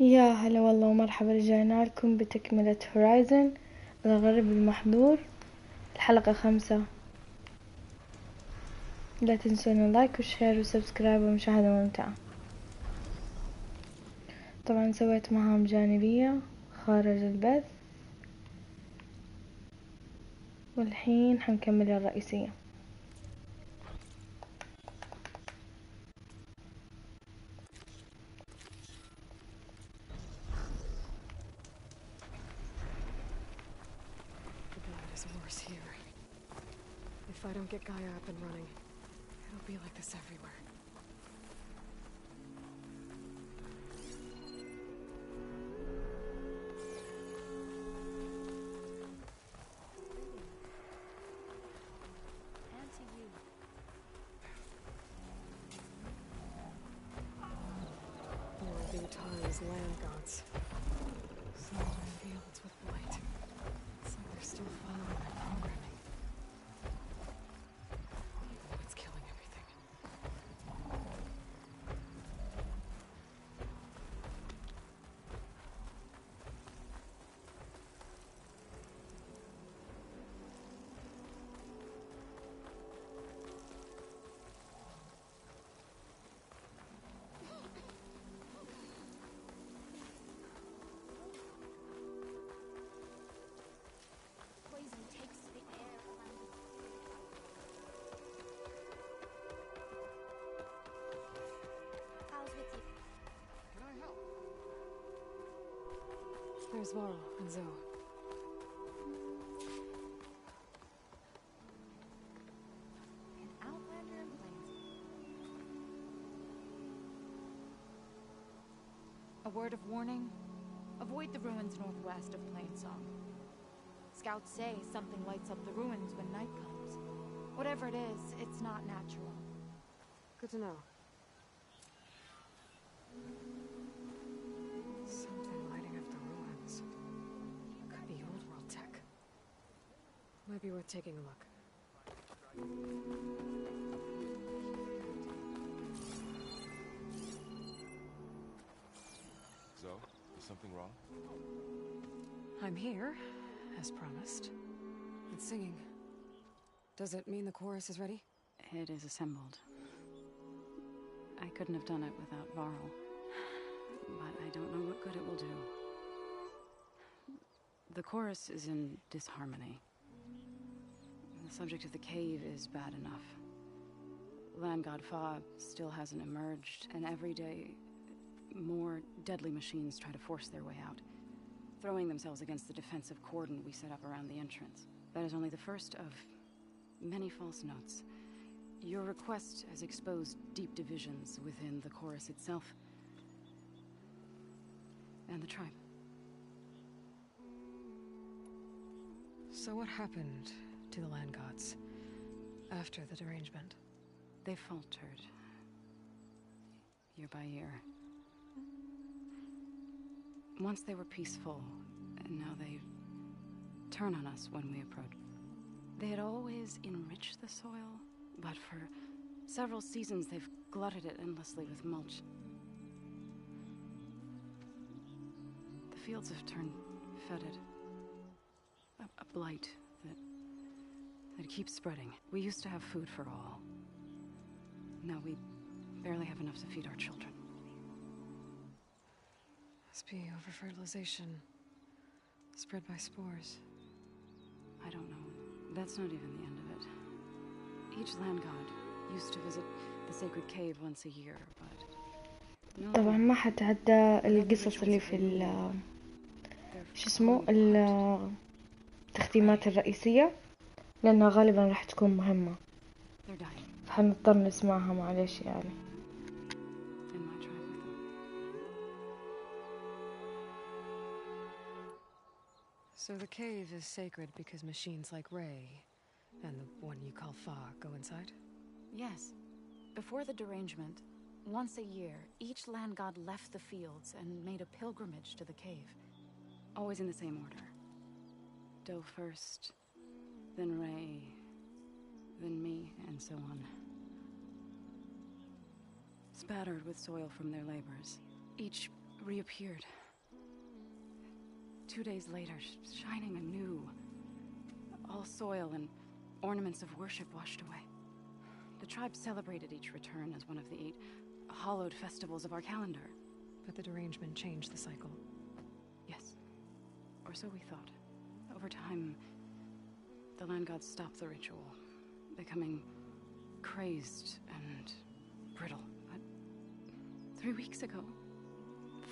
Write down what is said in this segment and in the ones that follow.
يا هلا والله ومرحبا، رجعنا لكم بتكملة هورايزن الغرب المحظور، الحلقة 5. لا تنسون لايك وشير وسبسكرايب ومشاهدة ممتعة. طبعا سويت مهام جانبية خارج البث، والحين حنكمل الرئيسية. If I don't get Gaia up and running, it'll be like this everywhere. And to you. There will be times land gods. Some are in fields with blight. It's like they're still following their programming. It's killing everything. Poison takes the air around us. How's with you? Can I help? There's Varl and Zoe. An outlander in Plains. A word of warning: avoid the ruins northwest of Plainsong. Scouts say something lights up the ruins when night comes. Whatever it is, it's not natural. Good to know. Something lighting up the ruins. Could be old world tech. Might be worth taking a look. So, is something wrong? I'm here, as promised. It's singing. Does it mean the chorus is ready? It is assembled. I couldn't have done it without Varl, but I don't know what good it will do. The chorus is in disharmony. The subject of the cave is bad enough. Land God Fa still hasn't emerged, and every day more deadly machines try to force their way out, throwing themselves against the defensive cordon we set up around the entrance. That is only the first of many false notes. Your request has exposed deep divisions within the chorus itself and the tribe. So what happened to the land gods after the derangement? They faltered year by year. Once they were peaceful, and now they turn on us when we approach. They had always enriched the soil, but for several seasons they've glutted it endlessly with mulch. The fields have turned fetid. A blight that keeps spreading. We used to have food for all. Now we barely have enough to feed our children. Must be over-fertilization. Spread by spores. I don't know. That's not even the end of it. Each land god used to visit the sacred cave once a year, but... No, طبعا ما حتعدى القصص اللي في شو اسمه التختيمات الرئيسية، لأنها غالبا راح تكون مهمة، they're dying. فحنضطر نسمعها، معلش يعني. In my tribe with them. So the cave is sacred because machines like Ray and the one you call Fa go inside? Yes. Before the derangement, once a year, each land god left the fields and made a pilgrimage to the cave. Always in the same order. Doe first, then Ray, then me, and so on. Spattered with soil from their labors. Each reappeared. 2 days later, shining anew. All soil and ornaments of worship washed away. The tribe celebrated each return as one of the 8 hallowed festivals of our calendar. But the derangement changed the cycle. Yes. Or so we thought. Over time, the land gods stopped the ritual, becoming crazed and brittle. But 3 weeks ago,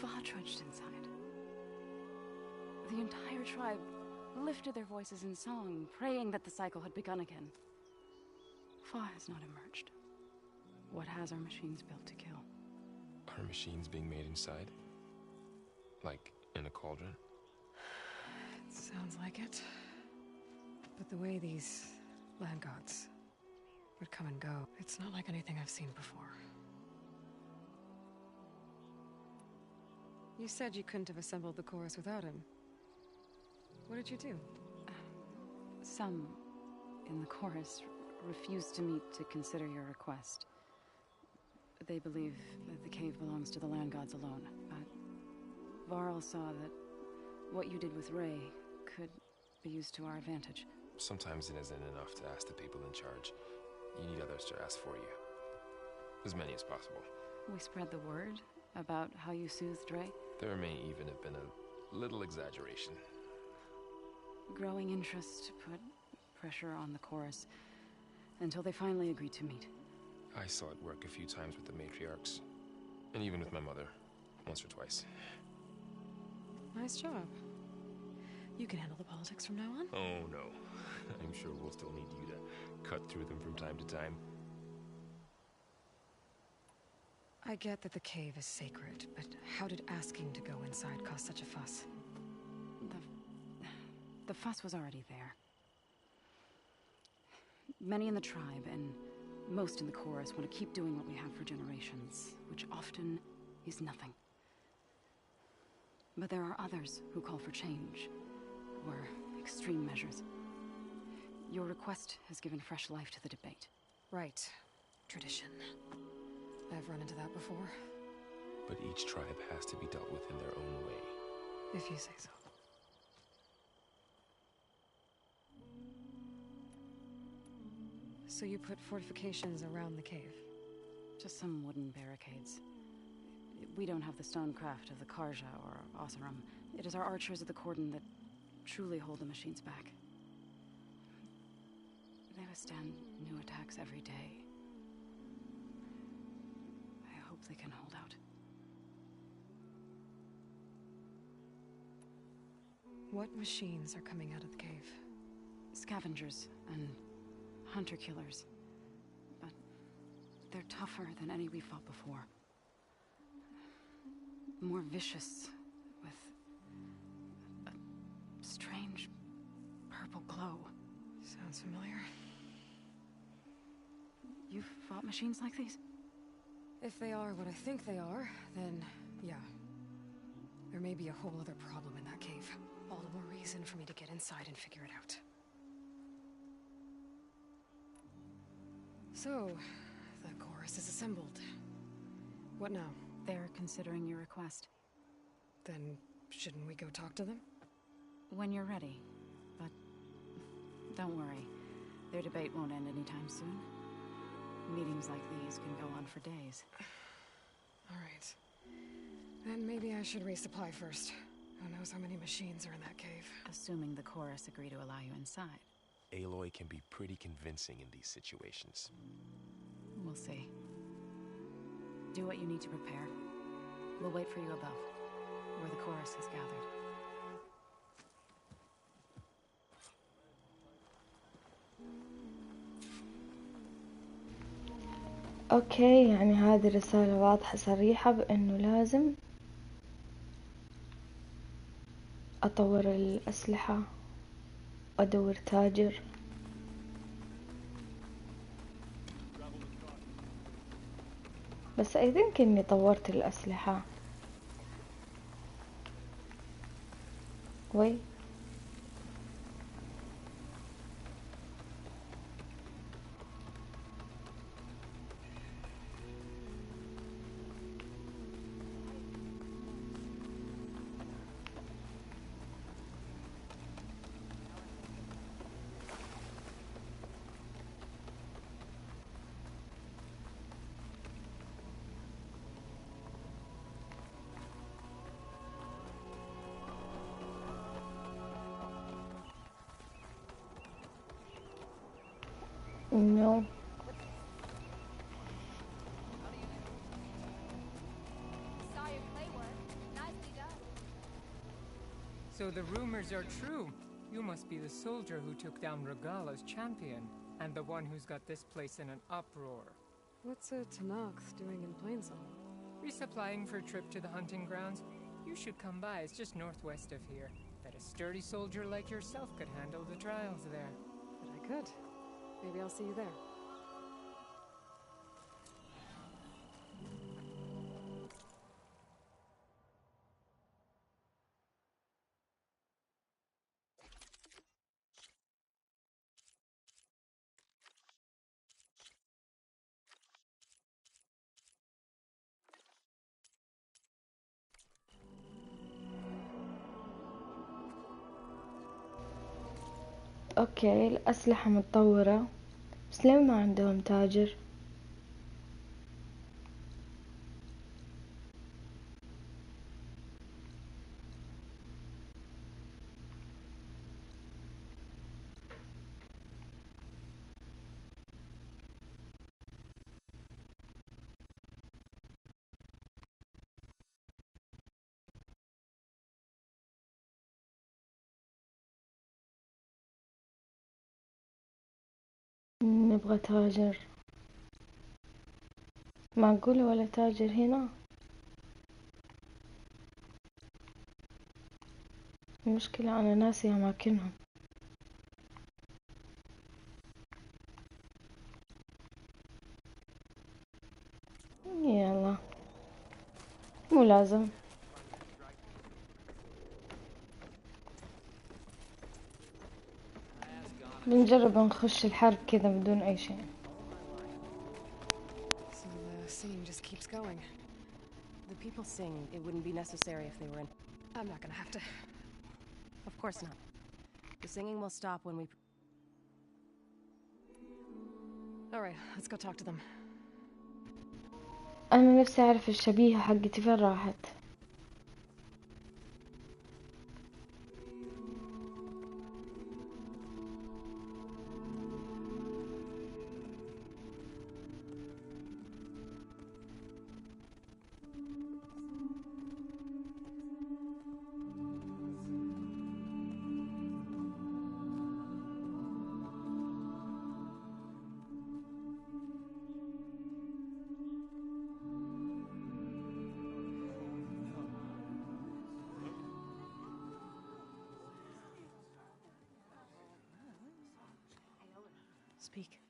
Fa trudged inside. The entire tribe lifted their voices in song, praying that the cycle had begun again. Fa has not emerged. What has our machines built to kill? Are machines being made inside? Like in a cauldron? Sounds like it. But the way these land gods would come and go, it's not like anything I've seen before. You said you couldn't have assembled the chorus without him. What did you do? Some in the chorus refused to meet to consider your request. They believe that the cave belongs to the land gods alone, but Varl saw that what you did with Ray could be used to our advantage. Sometimes it isn't enough to ask the people in charge. You need others to ask for you. As many as possible. We spread the word about how you soothed Ray. There may even have been a little exaggeration. Growing interest put pressure on the chorus until they finally agreed to meet. I saw it work a few times with the matriarchs. And even with my mother. Once or twice. Nice job. You can handle the politics from now on? Oh no. I'm sure we'll still need you to cut through them from time to time. I get that the cave is sacred, but how did asking to go inside cause such a fuss? The fuss was already there. Many in the tribe and most in the chorus want to keep doing what we have for generations, which often is nothing. But there are others who call for change, or extreme measures. Your request has given fresh life to the debate. Right. Tradition. I've run into that before. But each tribe has to be dealt with in their own way. If you say so. So you put fortifications around the cave? Just some wooden barricades. We don't have the stonecraft of the Karja or Oseram. It is our archers of the cordon that truly hold the machines back. They withstand new attacks every day. I hope they can hold out. What machines are coming out of the cave? Scavengers and hunter-killers. But they're tougher than any we fought before. More vicious, with a strange purple glow. Sounds familiar. You've fought machines like these? If they are what I think they are, then yeah. There may be a whole other problem in that cave. All the more reason for me to get inside and figure it out. So, the chorus is assembled. What now? They're considering your request. Then, shouldn't we go talk to them? When you're ready. But don't worry. Their debate won't end anytime soon. Meetings like these can go on for days. Alright. Then maybe I should resupply first. Who knows how many machines are in that cave? Assuming the chorus agree to allow you inside. Aloy can be pretty convincing in these situations. We'll see. Do what you need to prepare. We'll wait for you above, where the chorus has gathered. اوكي، يعني هذه رسالة واضحة صريحة بانه لازم اطور الاسلحة وادور تاجر. بس I think اني طورت الاسلحة. وي No. Saw your clay work. Nicely done. So the rumors are true. You must be the soldier who took down Regala's champion, and the one who's got this place in an uproar. What's a Tanakh doing in Plainsong? Resupplying for a trip to the hunting grounds? You should come by, it's just northwest of here. Bet a sturdy soldier like yourself could handle the trials there. But I could. Maybe I'll see you there. اوكي، الأسلحة متطورة، بس ليه ما عندهم تاجر؟ نبغى تاجر. معقولة ولا تاجر هنا؟ المشكلة أنا ناسي أماكنهم. يلا، مو لازم. بنجرب نخش الحرب كذا بدون أي شيء. So the singing just keeps going. The people sing. It wouldn't be necessary if they were in. I'm not gonna have to. Of course not. The singing will stop when we. Alright, let's go talk to them. أنا نفسي أعرف الشبيهة حقتي فين راحت. Speak.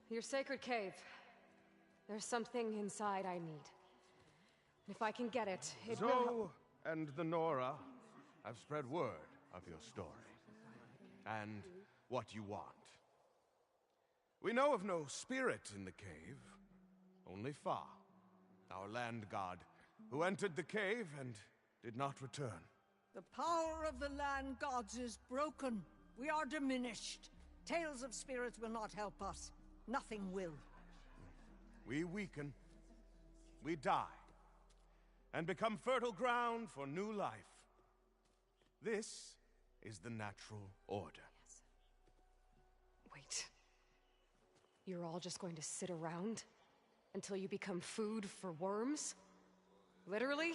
Your sacred cave. There's something inside I need. If I can get it, it will help. Zoe and the Nora have spread word of your story and what you want. We know of no spirit in the cave, only Fa, our land god, who entered the cave and did not return. The power of the land gods is broken. We are diminished. Tales of spirits will not help us. Nothing will. We weaken, we die, and become fertile ground for new life. This is the natural order. Wait. You're all just going to sit around until you become food for worms? Literally?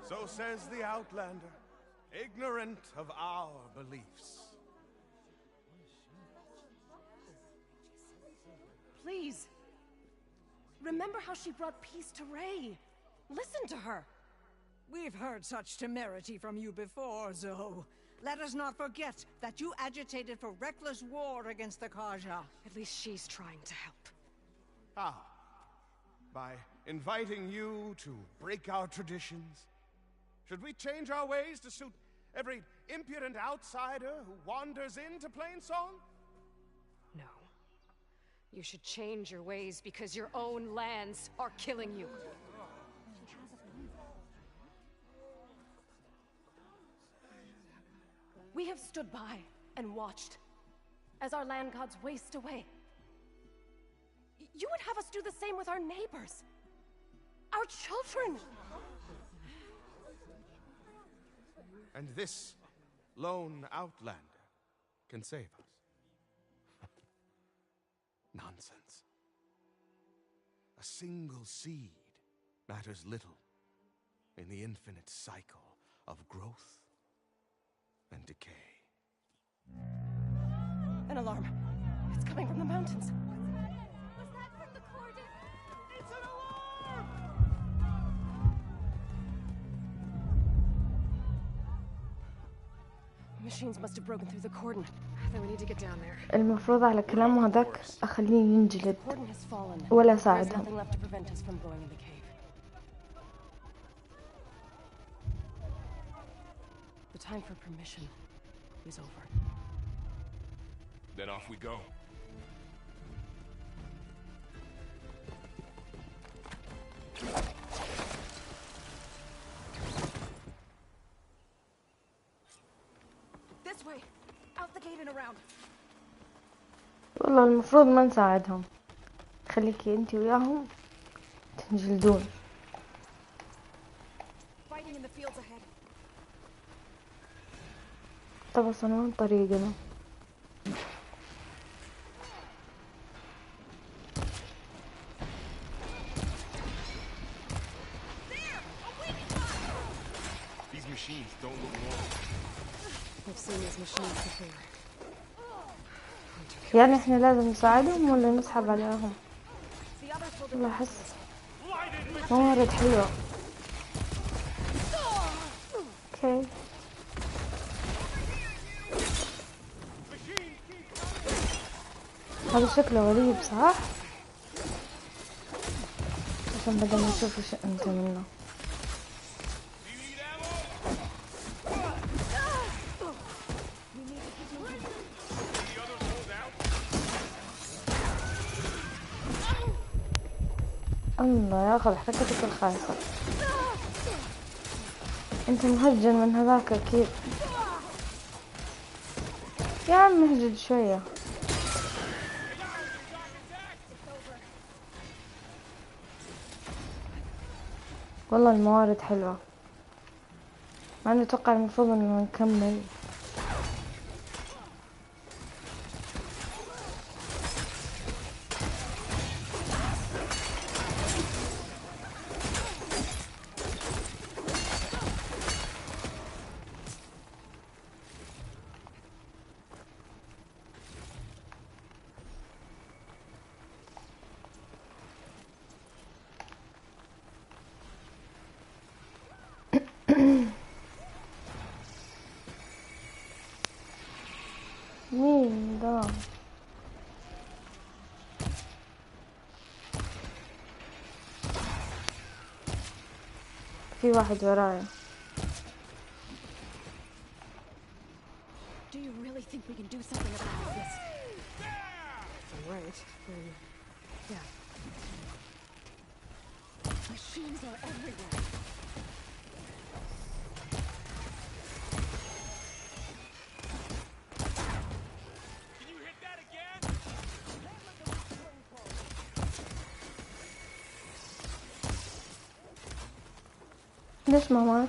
So says the Outlander, ignorant of our beliefs. Please. Remember how she brought peace to Ray. Listen to her. We've heard such temerity from you before, Zoe. Let us not forget that you agitated for reckless war against the Kaja. At least she's trying to help. Ah, by inviting you to break our traditions? Should we change our ways to suit every impudent outsider who wanders into Plainsong? No. You should change your ways because your own lands are killing you. We have stood by and watched as our land gods waste away. You would have us do the same with our neighbors, our children. And this lone outlander can save us. Nonsense. A single seed matters little in the infinite cycle of growth and decay. An alarm. It's coming from the mountains. Was that from the cordon? It's an alarm! Machines must have broken through the cordon. Then we need to get down there. المفروض على كلام هذاك أخليه ينجلد The cordon has fallen. ولا There's ساعدهم. nothing left to prevent us from going in the cave. The time for permission is over. Then off we go. This way! Out the gate and around! والله المفروض ما نساعدهم، خليكي انتي وياهم تنجلدون. Fighting in the fields ahead. طب أصلا وين طريقنا؟ These machines don't look normal. I've seen these machines before. يعني احنا لازم نساعدهم ولا نسحب عليهم؟ The others will والله أحس موارد حلوة. اوكي. هذا شكله غريب صح؟ عشان بدل ما نشوف وش انت منه. الله ياخذ حركتك الخايسة. انت مهجن من هذاك اكيد. يا عم اهجد شوية. والله الموارد حلوة، مع انه اتوقع المفروض انه نكمل. مين ده؟ في واحد ورايا. Do you really think we can do something about this? All right. Then, yeah. Machines are everywhere. ليش ما مات؟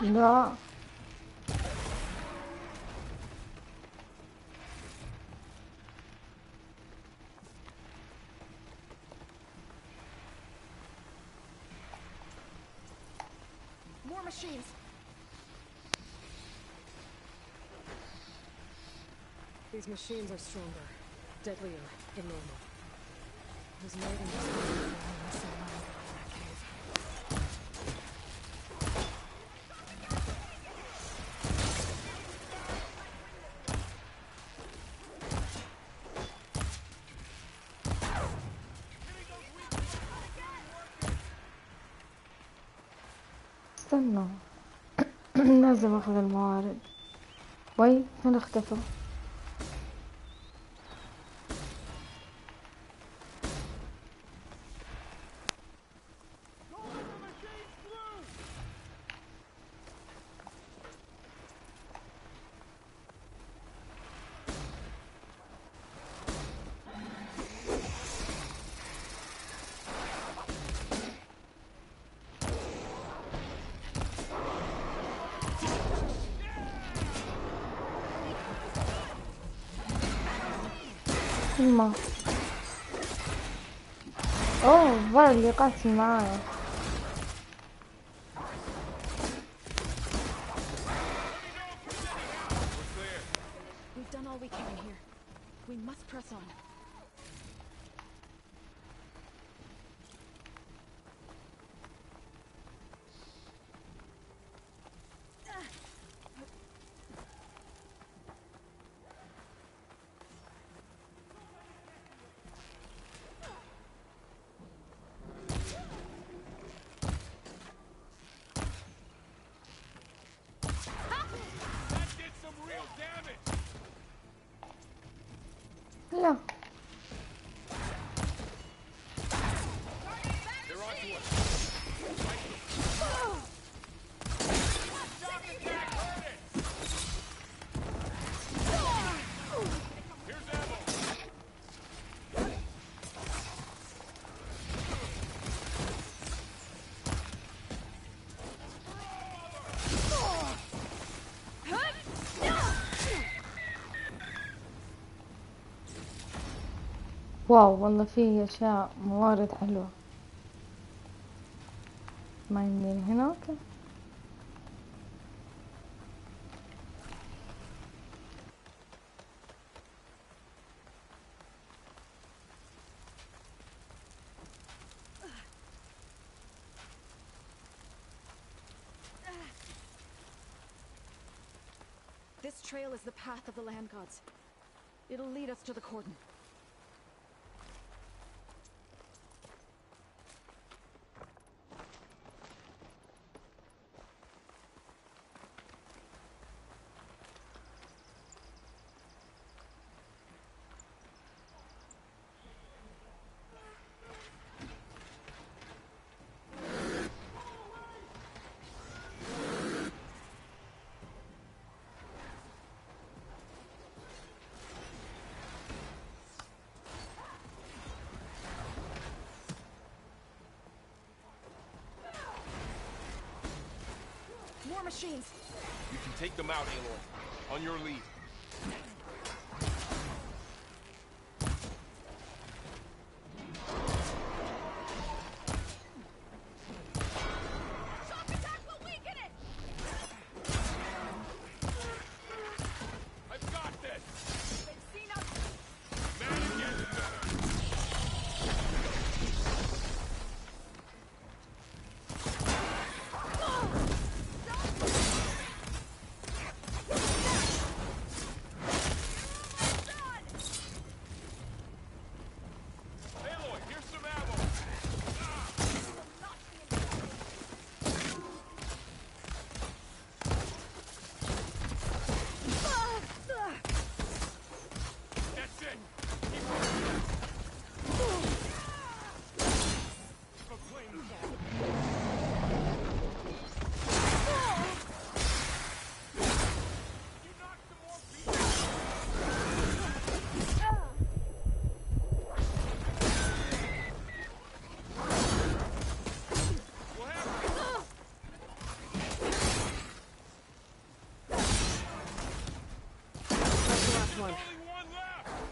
لا More machines. These machines are stronger, deadlier than normal. There's more than just one missing line in that cave. استنى. لازم اخذ الموارد. وي فين اختفوا؟ ما اوه فار اللي قاتل معايا. We've done all we can here. We must press on. لا واو والله في أشياء موارد حلوة. ما يمديني هنا. اوكي This trail is the path of the land gods. It'll lead us to the cordon. More machines. You can take them out, Aloy. On your lead.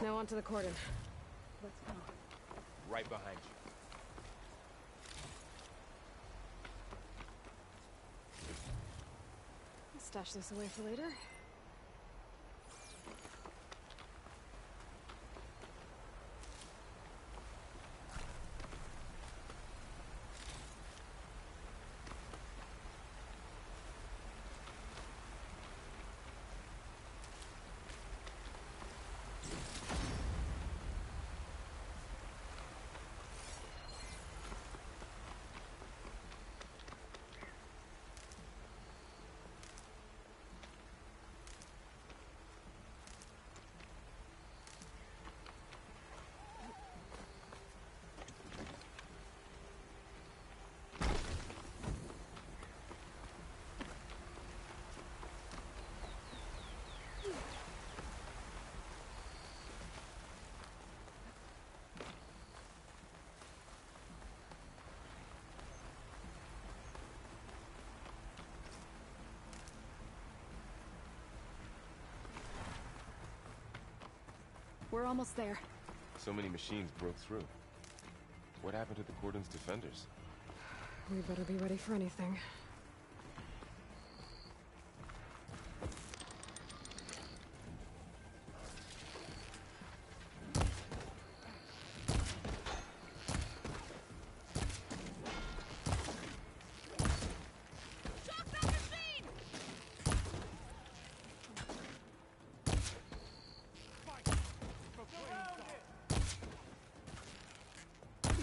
Now onto the cordon. Let's go. Right behind you. Stash this away for later. We're almost there. So many machines broke through. What happened to the cordon's defenders? We better be ready for anything.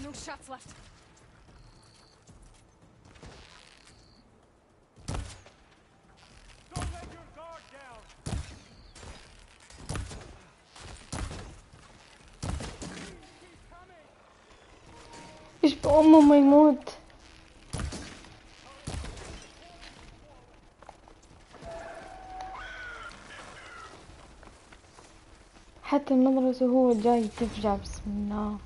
No shots left. Don't let your guard down. ايش بأمه ما يموت. حتى النظرة وهو جاي تفجع. بسم الله.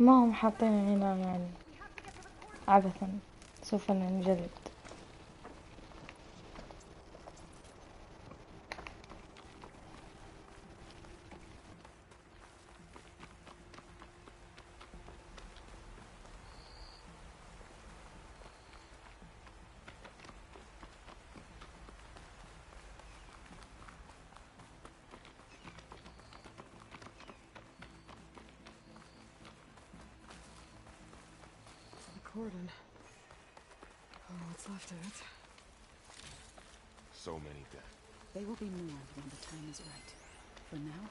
ما هم حاطين هنا يعني عبثا. سوف نجلد. Cordon. Oh, what's left of it? So many dead. They will be more when the time is right. For now,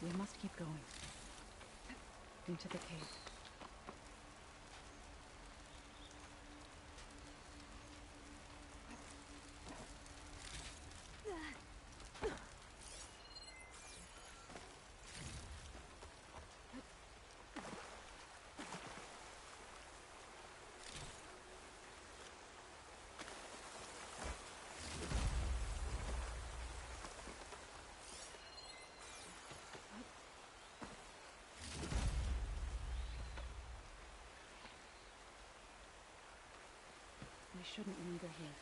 we must keep going. Into the cave. We shouldn't linger here.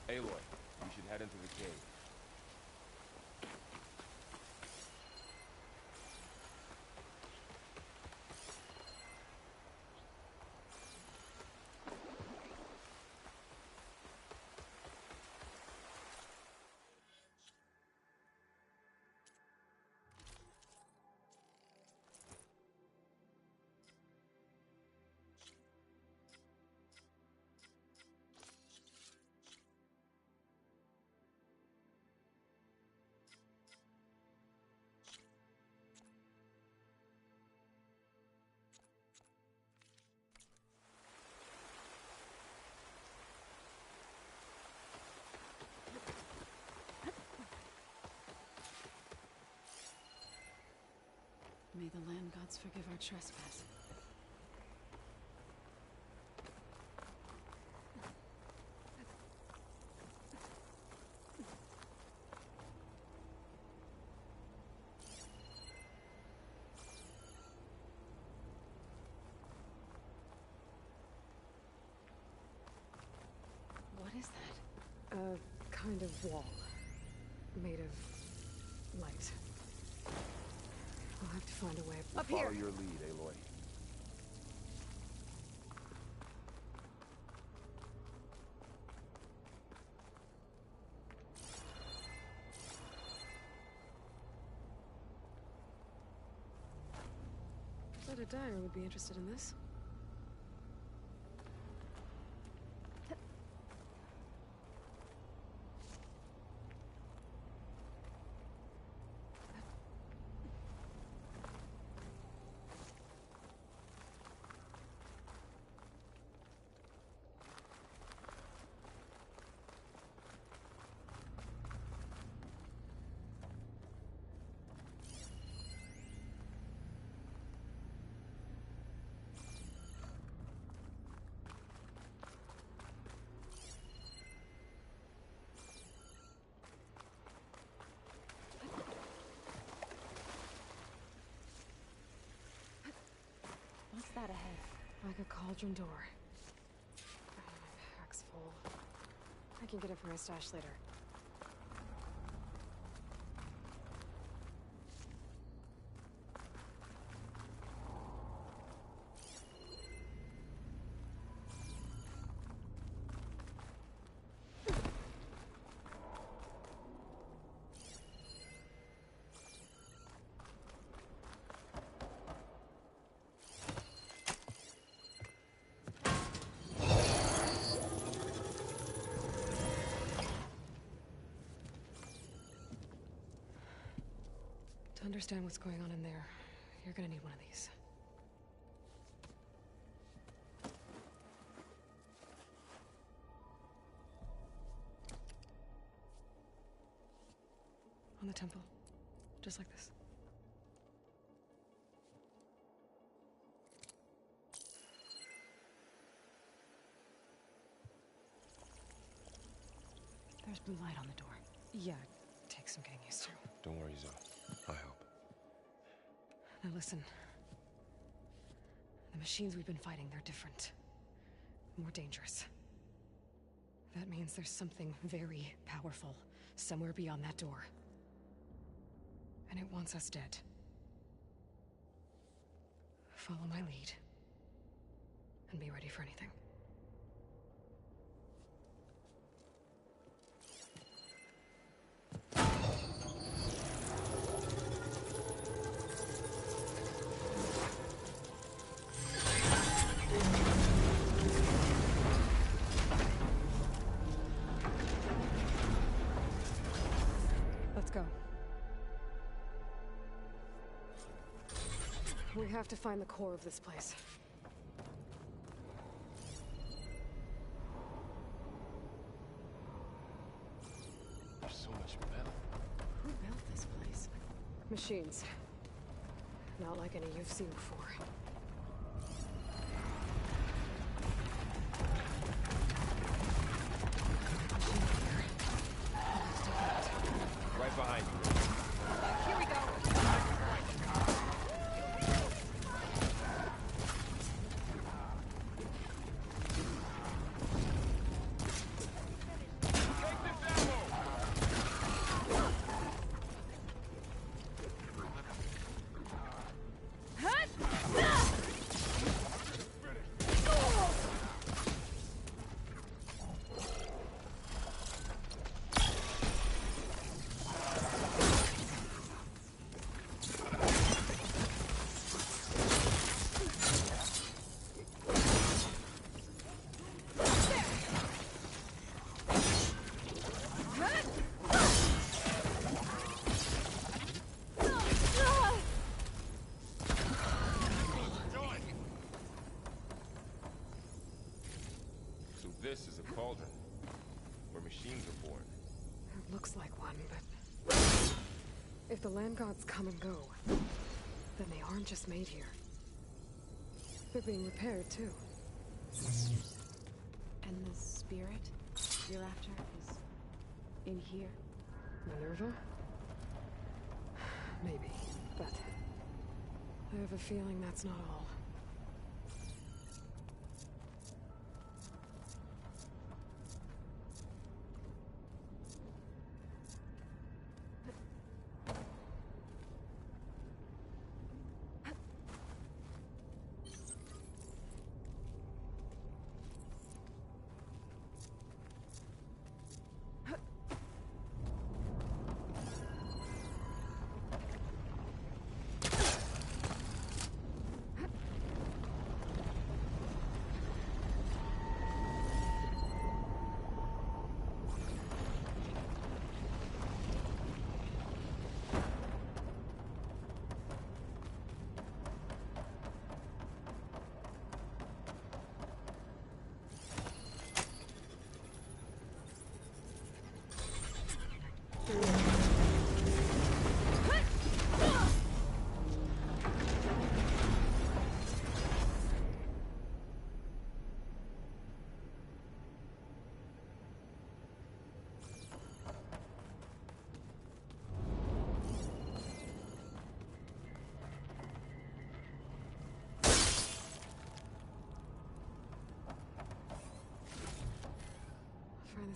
Aloy, you should head into the cave. May the land gods forgive our trespass. What is that? A kind of wall. Made of light. I'll have to find a way up here. Follow your lead, Aloy. bet a dyer would be interested in this. What's that ahead? Like a cauldron door. Oh, my pack's full. I can get it from my stash later. To understand what's going on in there, you're gonna need one of these. On the temple. Just like this. There's blue light on the door. Yeah, it takes some getting used to. Don't worry, Zoe. I help. Now listen. The machines we've been fighting, they're different. More dangerous. That means there's something very powerful somewhere beyond that door. And it wants us dead. Follow my lead. And be ready for anything. Let's go. We have to find the core of this place. There's so much metal. Who built this place? Machines. Not like any you've seen before. Right behind you. Here we go. This is a cauldron, where machines are born. It looks like one, but... if the land gods come and go, then they aren't just made here. They're being repaired, too. And the spirit you're after is in here? Minerva? Maybe, but... I have a feeling that's not all.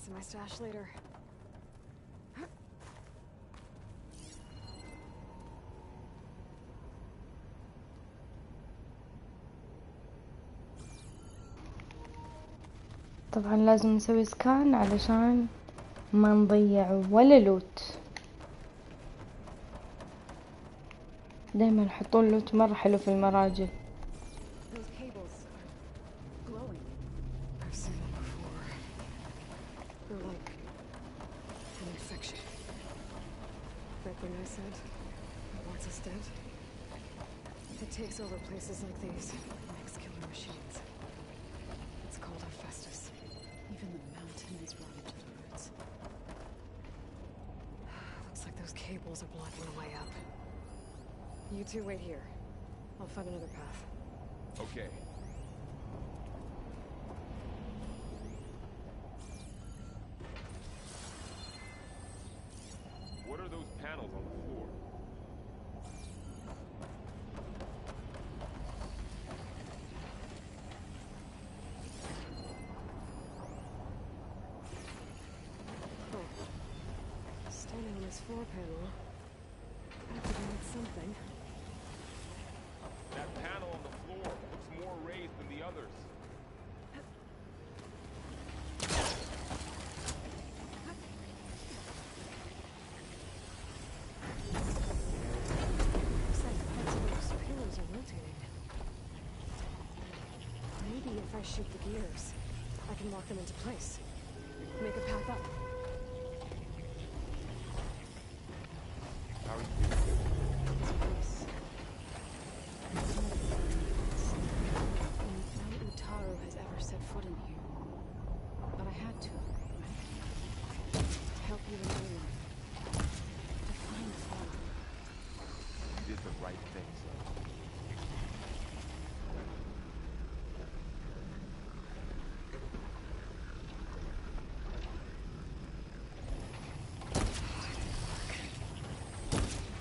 what's in my stash later. طبعا لازم نسوي سكان علشان ما نضيع ولا لوت. دايما يحطون لوت مرة حلو في المراجل. Those cables are glowing. I've seen them before. They're like an infection. Like when I said it wants us dead. It takes over places like these, makes killer machines. It's called Hephaestus. Even the mountains run to the roots. Looks like those cables are blocking the way up. You two wait here. I'll find another path. Okay. What are those panels on the floor? Standing on this floor panel. Activated something. That panel on the floor looks more raised than the others. Looks like parts of those pillars are rotating. Maybe if I shoot the gears, I can lock them into place. Make a path up. How are you doing? No Utaru has ever set foot in here. But I had to, right? To help you and everyone. To find Fa. You did the right thing, son.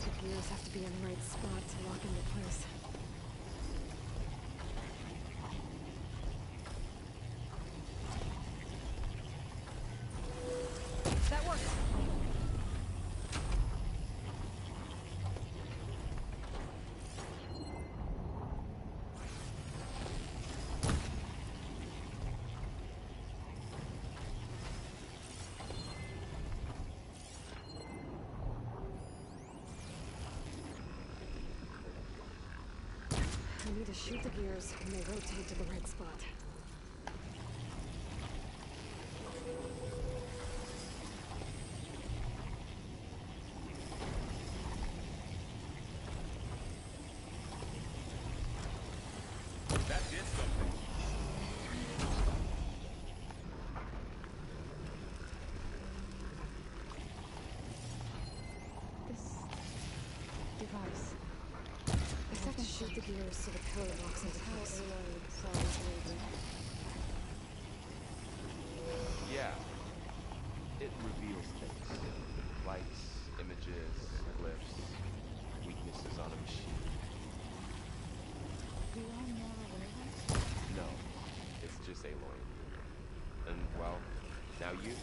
The gears have to be in the right spot to lock into place. That works! I need to shoot the gears when they rotate to the right spot. That did something. This device. I have to shoot the gears so the pillar locks into place. Yeah. It reveals things. Lights, images, glyphs, weaknesses on a machine. You are more aware? No, it's just Aloy. And, well, now you.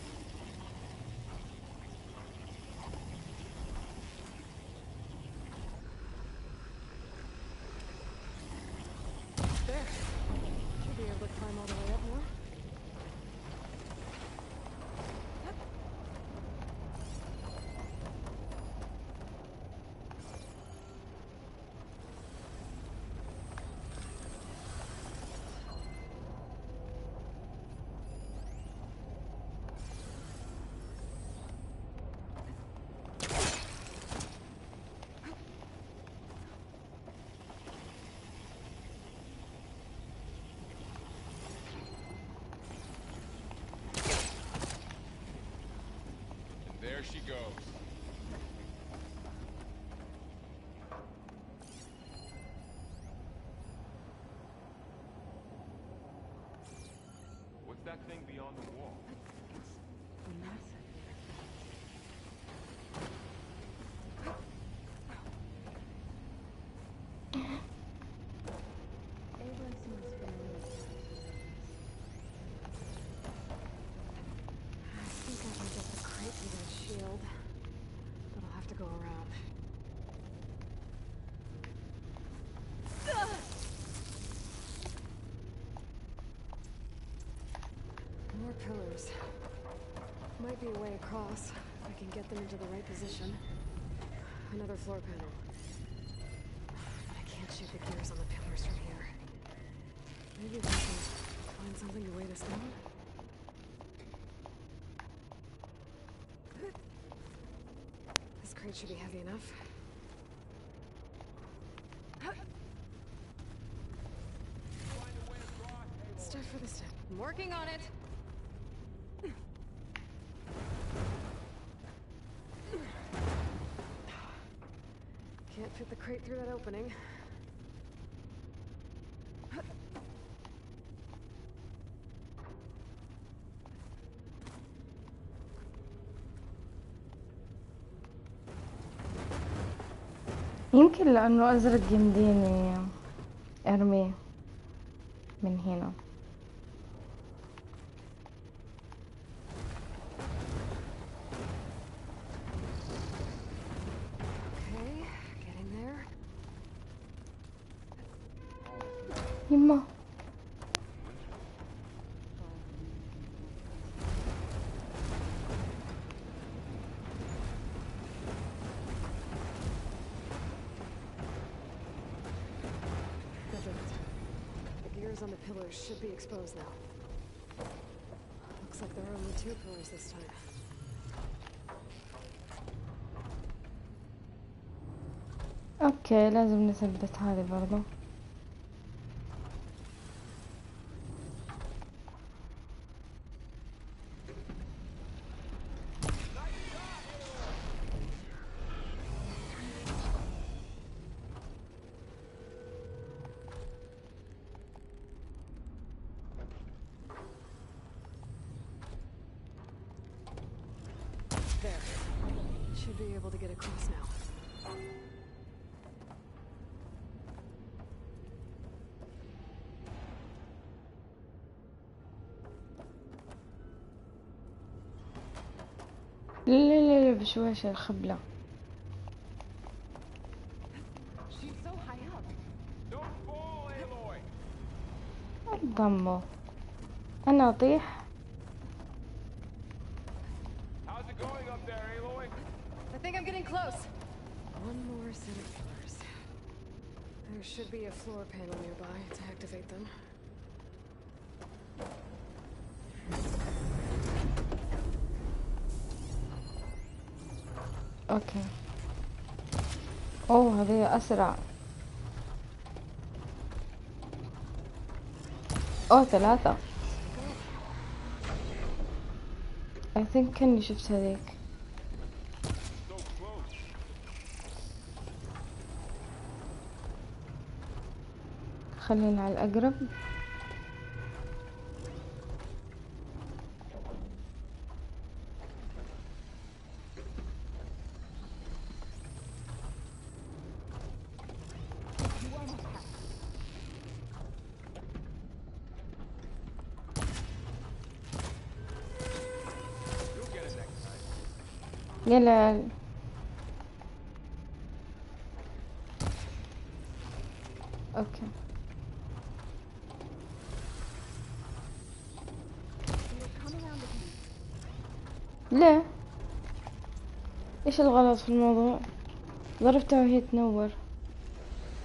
There. Should be able to climb all the way up more. There she goes. What's that thing beyond the wall? Massive. Ava seems familiar. should be a way across. If I can get them into the right position. Another floor panel. I can't shoot the gears on the pillars from here. Maybe we can find something to weigh this down? This crate should be heavy enough. Step for the step. I'm working on it! Can't fit the crate through that opening. يمكن لأنه أزرق يمديني أرميه من هنا. Okay, getting there. يما The gears on the pillars should be exposed now. Looks like there are only 2 pillars this time. اوكي لازم نثبت هذه برضو. There. Should be able to get across now. لا بشويش الخبلة. She's so high up. Don't fall, Aloy! انضموا. أنا أطيح. How's it going up there, Aloy? I think I'm getting close. One more set of pillars. There should be a floor panel nearby to activate them. اوكي. اوه هذه أسرع. اوه 3. I think كني شفت هذيك. So close. خلينا على الأقرب. You'll get it next time. يلا اوكي. ليه؟ ايش الغلط في الموضوع؟ ضربتها وهي تنور.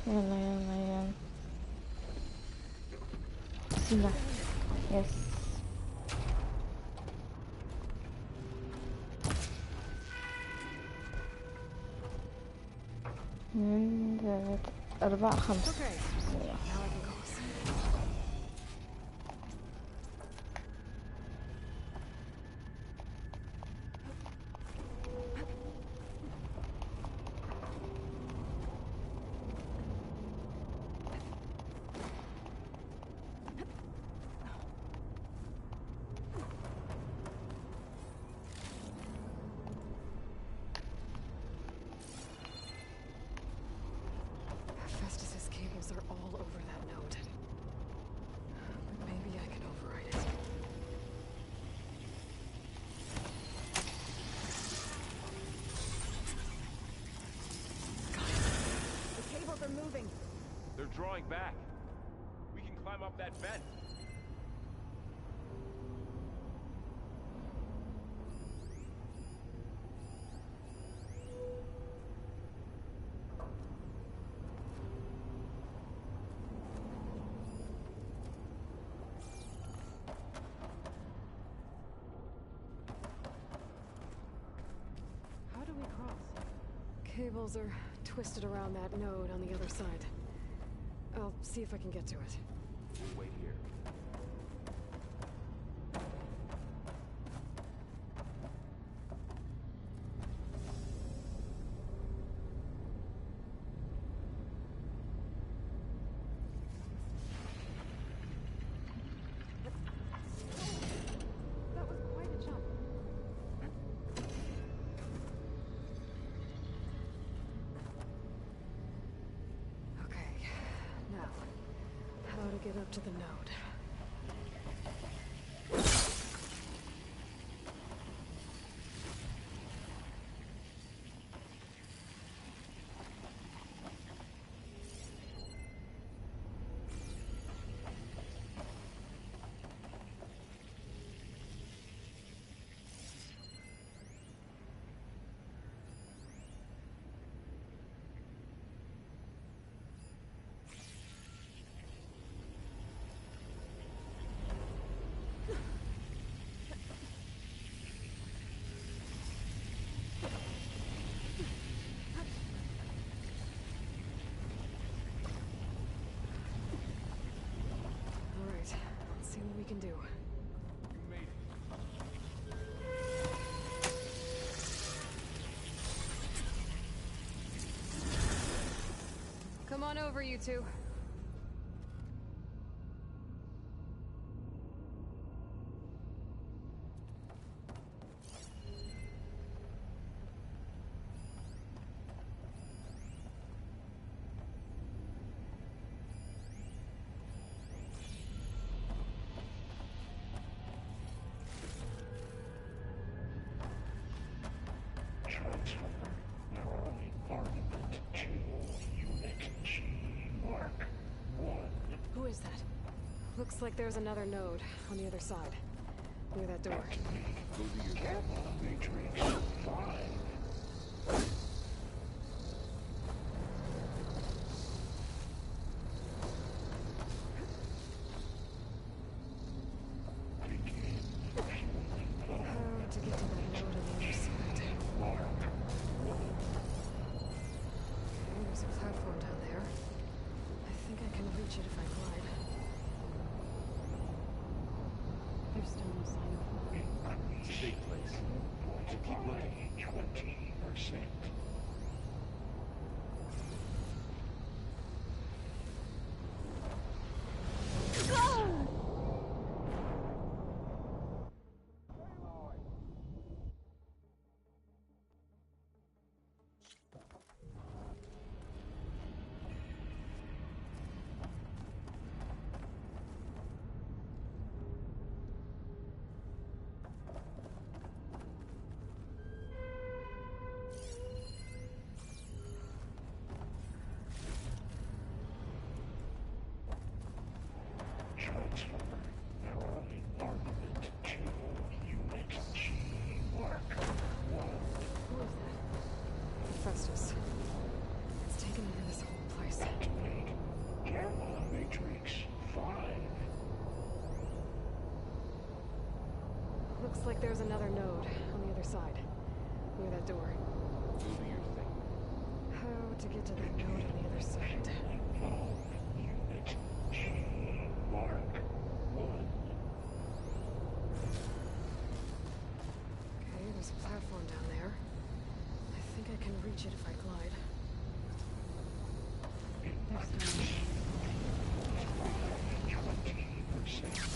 يلا يلا يلا بسم الله. يس من 3 4 5. Okay. بسم الله. Now I can cross. Festus's cables are all over that node. But maybe I can override it. The cables are moving. They're drawing back. We can climb up that vent. Cables are twisted around that node on the other side. I'll see if I can get to it. We'll wait here. That was quite a jump. Okay, now, how to get up to the node. Let's see what we can do. You made it. Come on over, you two. Who is that? Looks like there's another node on the other side, near that door. Go do your Matrix 5. How to get to that node on the other side? Okay, there's a platform down there. I think I can reach it if I glide. There's still no sign of life. It's a big place. So keep looking. 20%. Transfer Heroic Armament to Unit G Mark 1. Who is that? Festus. It's taken over this whole place. Activate Gamma Matrix 5. Looks like there's another node on the other side, near that door. Go do your thing. How to get to that node on the other side? Involve Unit G Mark 1. Okay, there's a platform down there. I think I can reach it if I glide. There's no 20%.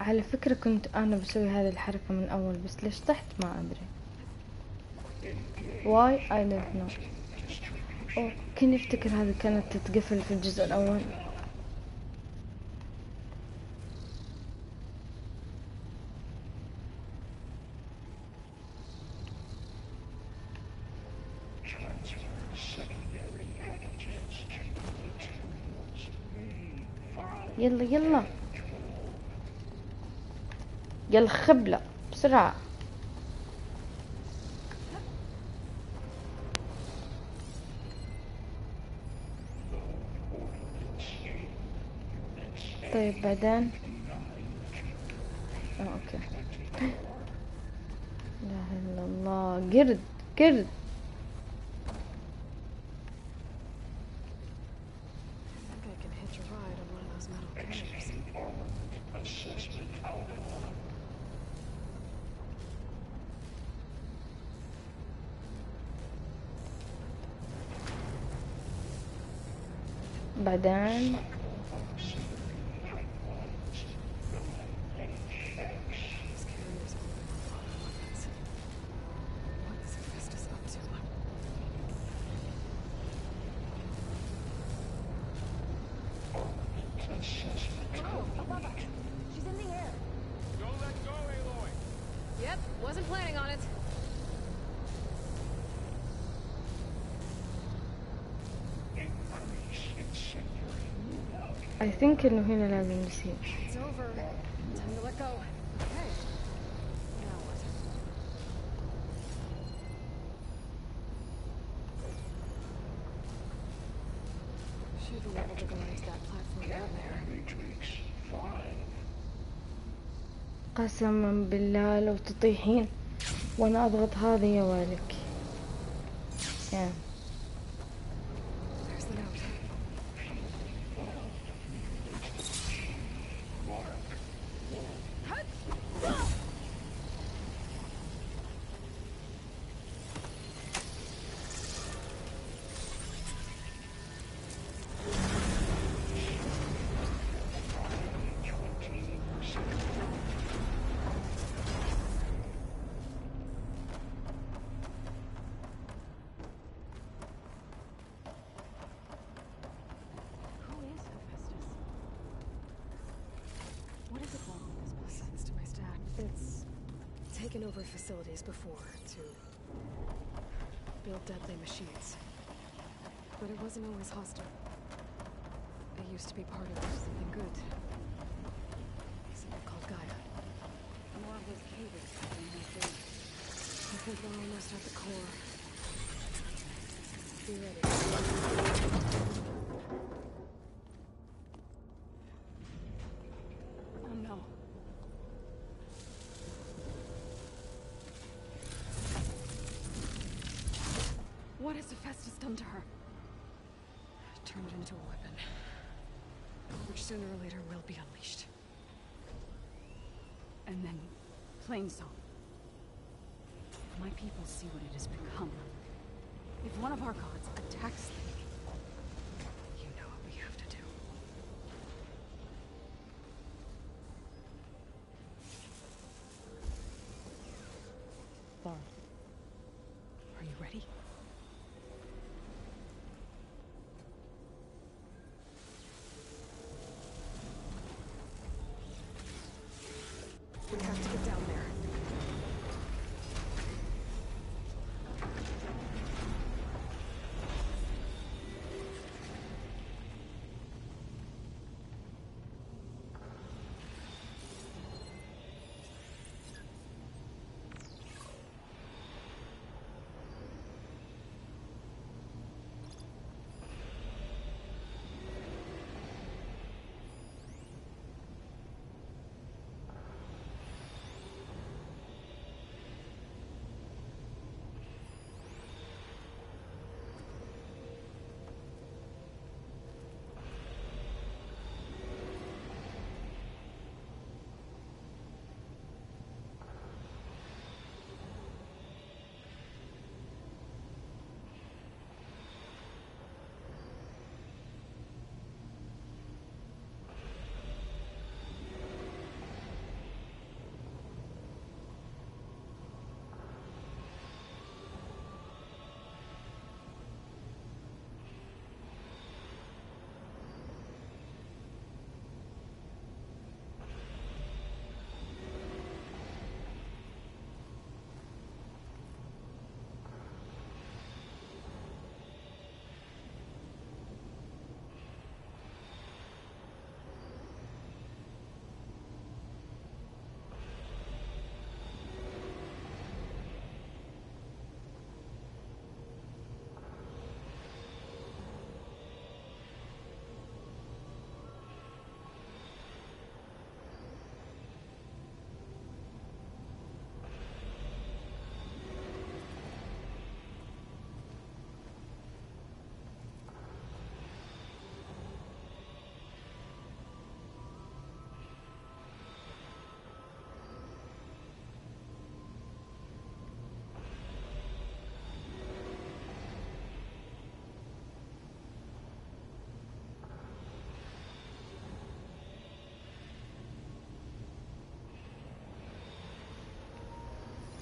على فكرة كنت أنا بسوي هذه الحركة من أول بس ليش طحت ما أدري. Why I don't know. أوه كني أفتكر هذه كانت تتقفل في الجزء الأول. Transfer secondary packages to materials A5. يلا يلا يلا خبلة بسرعة. طيب بعدين اوكي قرد قرد. بعدين She's in the air. Don't let go, Aloy! Yep, wasn't planning on it. I think إنه هنا لازم نسيب. It's over. Time to let go. Okay. Now what? Should be able to go into that platform down there. قسما بالله لو تطيحين وانا اضغط هذا يا والك. يعني There's the note. It's taken over facilities before to build deadly machines. But it wasn't always hostile. It used to be part of something good. Something called Gaia. More of those caves. I think we're almost at the core. Be ready. Oh no. What has Hephaestus done to her? Turned it into a weapon, which sooner or later will be unleashed. And then, Plainsong. If my people see what it has become, if one of our gods attacks them, You know what we have to do. Laura. Are you ready? We have to get down there.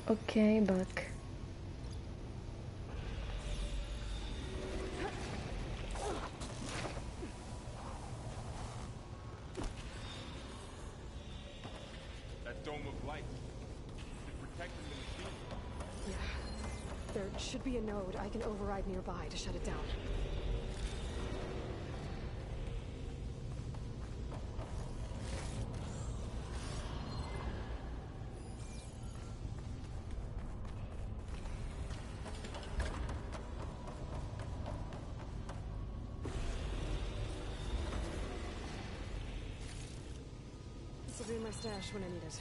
اوكي باك. That dome of light. Is it protecting the machine? Yeah. There should be a node I can override nearby to shut it down. This will be my stash when I need it.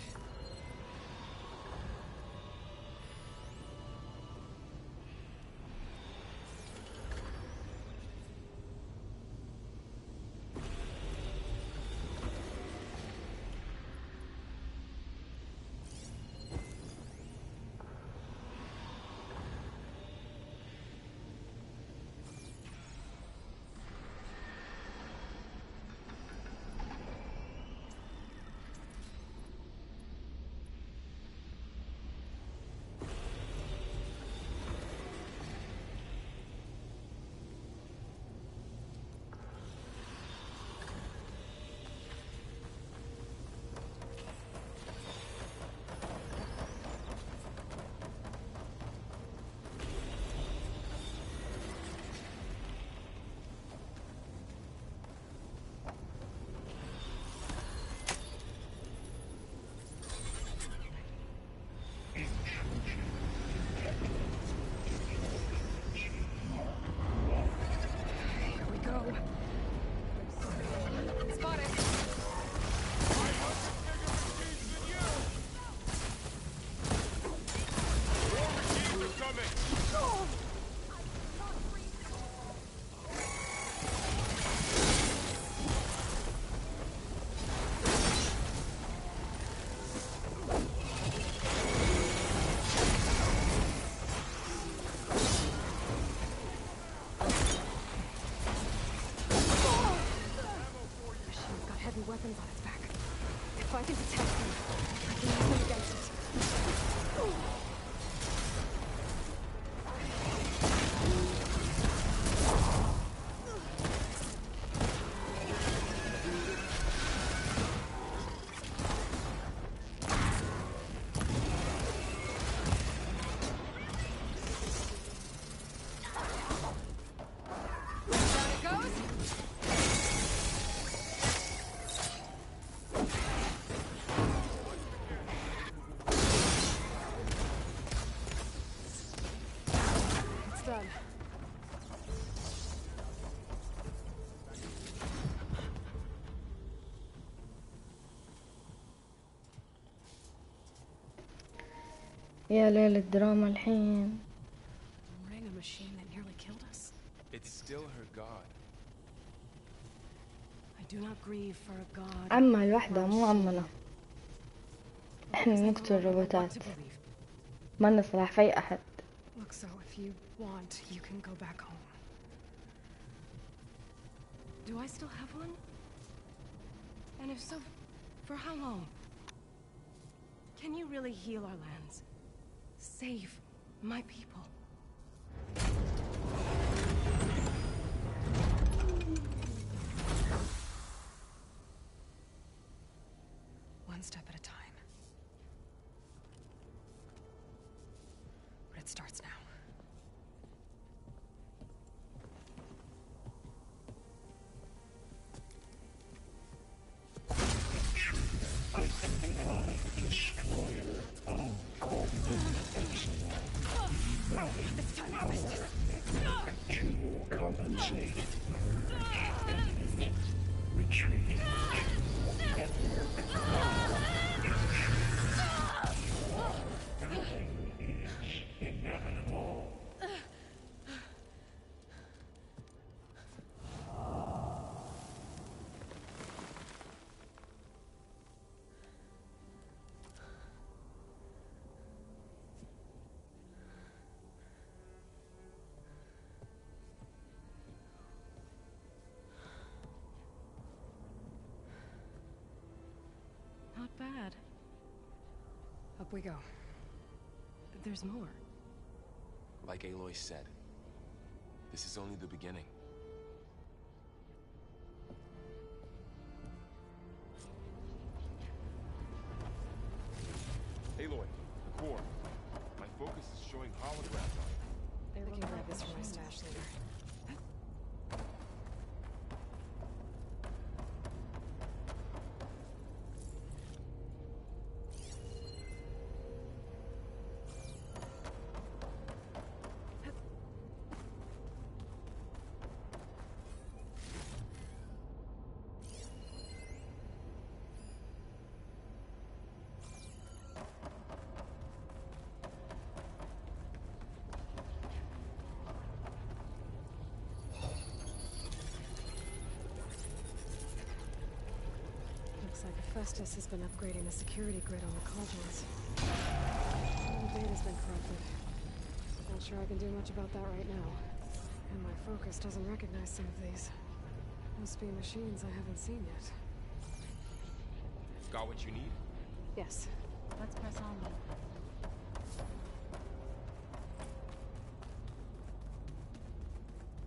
Weapons on its back. If I can detect them, I can use them against it. يا ليل الدراما الحين. Mooring a machine that nearly killed us. It's still her god. I do not grieve for a god. عمّا الوحدة مو عمنا. احنا نقتل الروبوتات. ما لنا صلاح في أحد. Look, so if you want, you can go back home. Do I still have one? And if so, for how long? Can you really heal our lands? Save my people? One step at a time. But it starts now. This time I missed it. To compensate. Retreat. Is inevitable. Not bad. Up we go. There's more. Like Aloy said, this is only the beginning. Aloy, the core. My focus is showing holograms on it. I can grab this from my stash later. Looks like Hephaestus has been upgrading the security grid on the cauldrons. All the data's been corrupted. Not sure I can do much about that right now. And my focus doesn't recognize some of these. Must be machines I haven't seen yet. Got what you need? Yes. Let's press on then.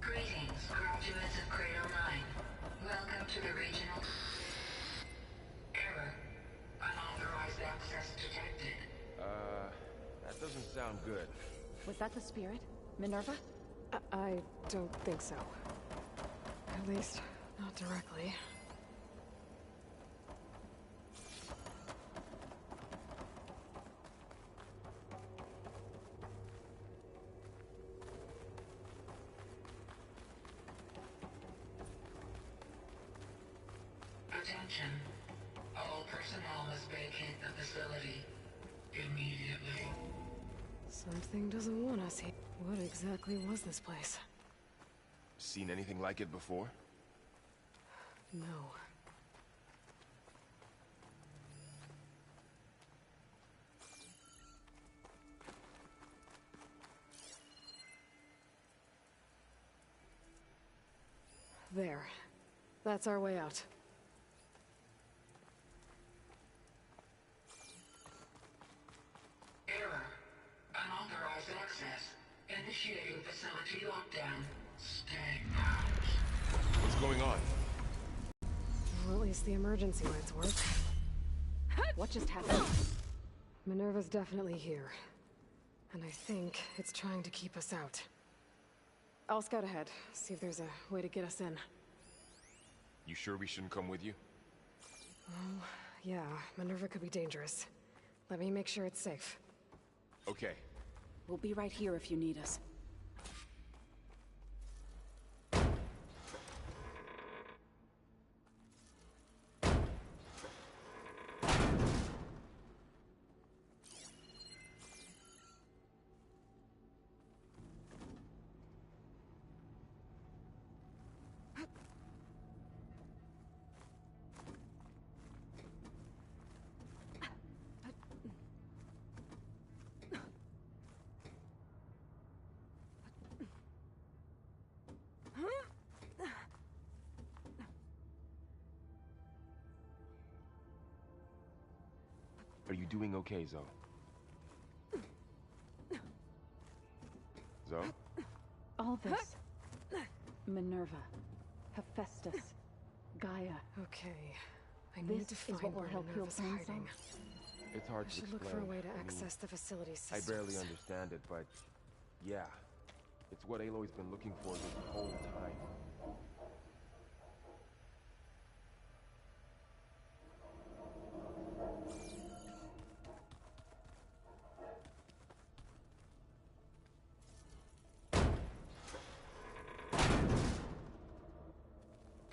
Greetings, graduates of Cradle 9. Welcome to the regional... Error. Unauthorized access detected. That doesn't sound good. Was that the spirit? Minerva? I don't think so. At least, not directly. Attention. All personnel must vacate the facility immediately. Something doesn't want us here. What exactly was this place? Seen anything like it before? No. There. That's our way out. Error. Unauthorized access. Initiating facility lockdown. Stay out. What's going on? Well, at least the emergency lights work. What just happened? Minerva's definitely here. And I think it's trying to keep us out. I'll scout ahead, see if there's a way to get us in. You sure we shouldn't come with you? Oh, yeah, Minerva could be dangerous. Let me make sure it's safe. Okay. We'll be right here if you need us. Are you doing okay, Zoe? Zoe? All this. Minerva. Hephaestus. Gaia. Okay. I need to find what will where help heal Minerva's Plain hiding. It's hard I to should explain. look for a way to I mean, access the facility I systems. barely understand it, but yeah. It's what Aloy's been looking for this whole time.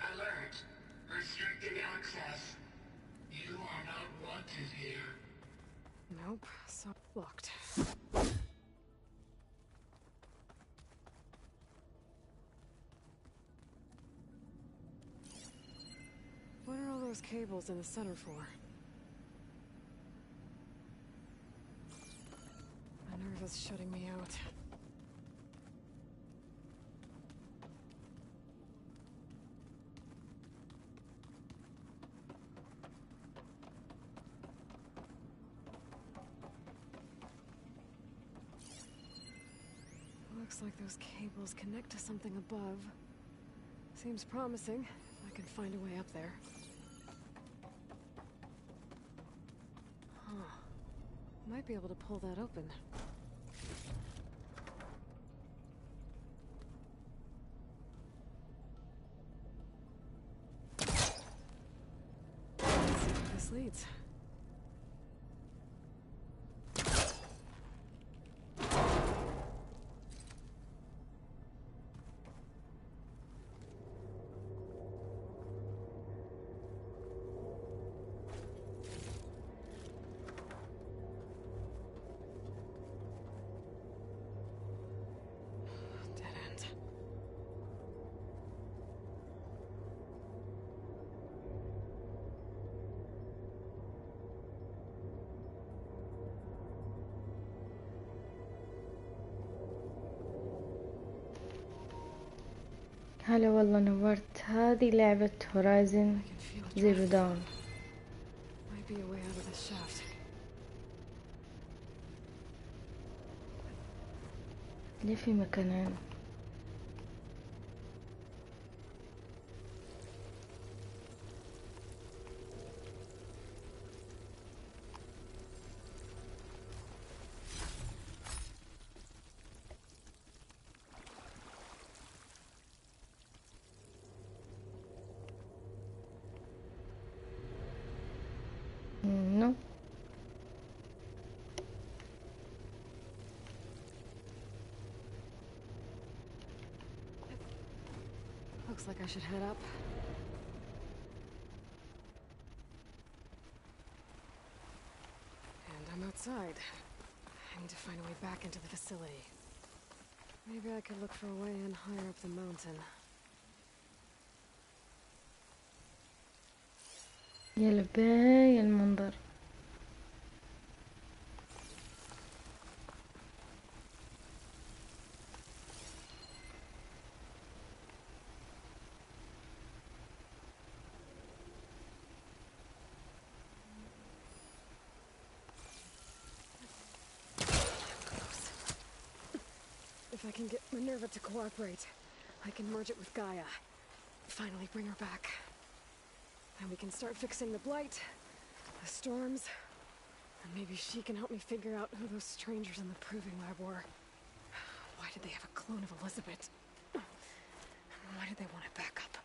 Alert. Restricted access. You are not wanted here. Nope, so locked. What are all those cables in the center for? Minerva's shutting me out. Looks like those cables connect to something above. Seems promising. I can find a way up there. Huh. Might be able to pull that open. Let's see where this leads. هلا والله نورت. هذه لعبة هورايزن زيرو داون. Might be a way out of this shaft. ليه في مكانين؟ No. Looks like I should head up. And I'm outside. I need to find a way back into the facility. Maybe I could look for a way in higher up the mountain. يا لباي المنظر. If I can get Minerva to cooperate, I can merge it with Gaia. Finally bring her back. And we can start fixing the blight, the storms, and maybe she can help me figure out who those strangers in the proving lab were. Why did they have a clone of Elizabeth? Why did they want it back up?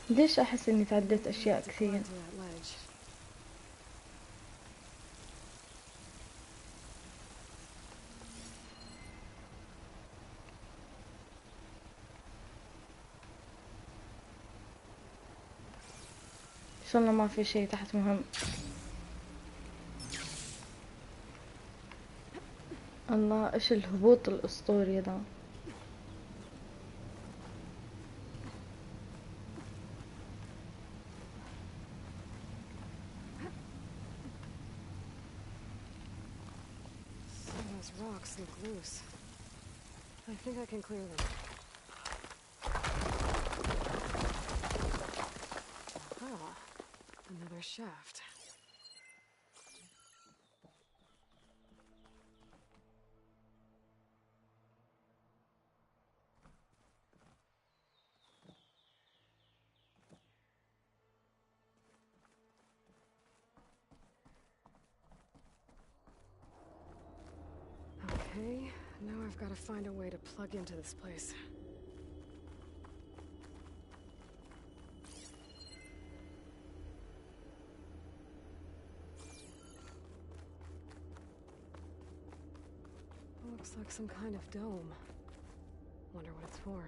ليش أحس إني تعديت أشياء كثير؟ إن شاء الله ما في شيء تحت مهم. الله، إيش الهبوط الأسطوري ده؟ Those rocks look loose. I think I can clear them. Ah, another shaft. Okay, now I've got to find a way to plug into this place. Looks like some kind of dome. Wonder what it's for.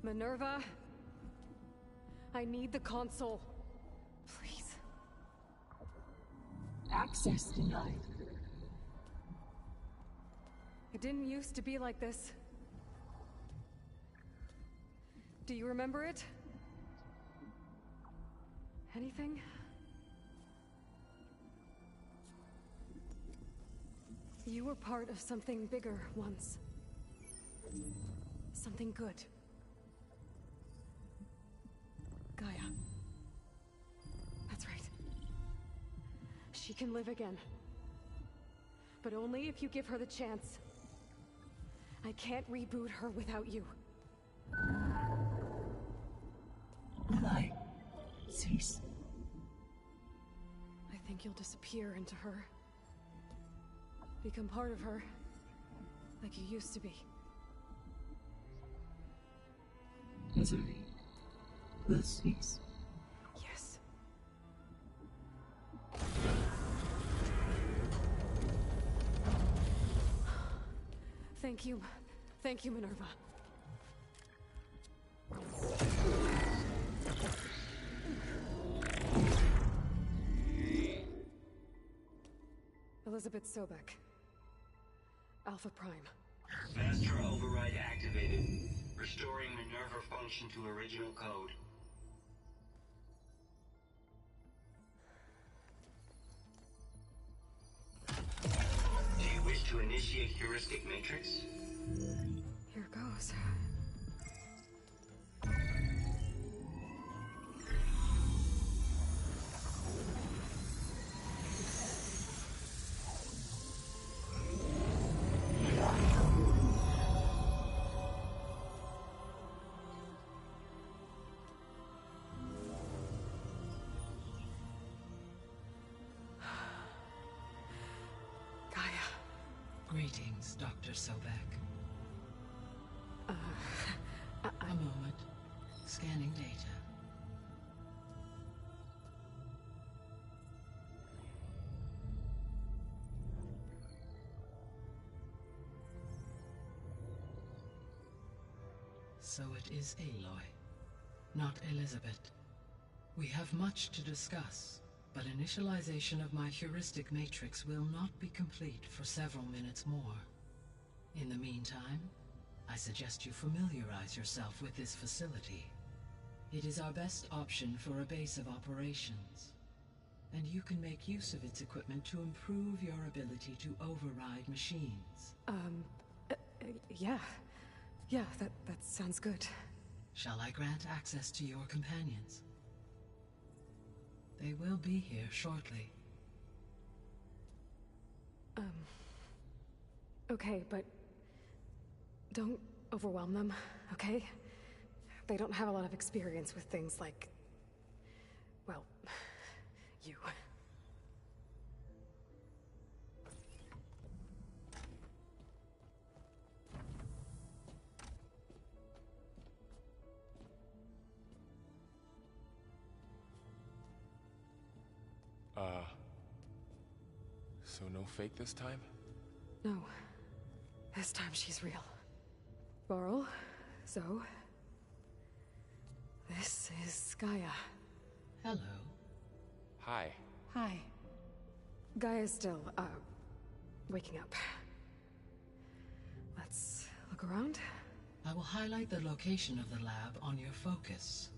Minerva? I need the console. Please. Access denied. It didn't used to be like this. Do you remember it? Anything? You were part of something bigger once. Something good. Gaia. That's right. She can live again. But only if you give her the chance. I can't reboot her without you. Light. Cease. I think you'll disappear into her. Become part of her. Like you used to be. Misery. Will cease. Yes. Thank you. Thank you, Minerva. Elizabeth Sobek. Alpha Prime. Master override activated. Restoring Minerva function to original code. Do you wish to initiate heuristic matrix? Here goes. Greetings, Dr. Sobek. A moment. Scanning data. So it is Aloy, not Elizabeth. We have much to discuss, but initialization of my heuristic matrix will not be complete for several minutes more. In the meantime, I suggest you familiarize yourself with this facility. It is our best option for a base of operations, and you can make use of its equipment to improve your ability to override machines. Yeah. Yeah, that sounds good. Shall I grant access to your companions? They will be here shortly. Okay, but don't overwhelm them, okay? They don't have a lot of experience with things like, well, you. So no fake this time? No. This time she's real. Varl, Zoe. This is Gaia. Hello. Hi. Hi. Gaia's still, waking up. Let's look around. I will highlight the location of the lab on your focus.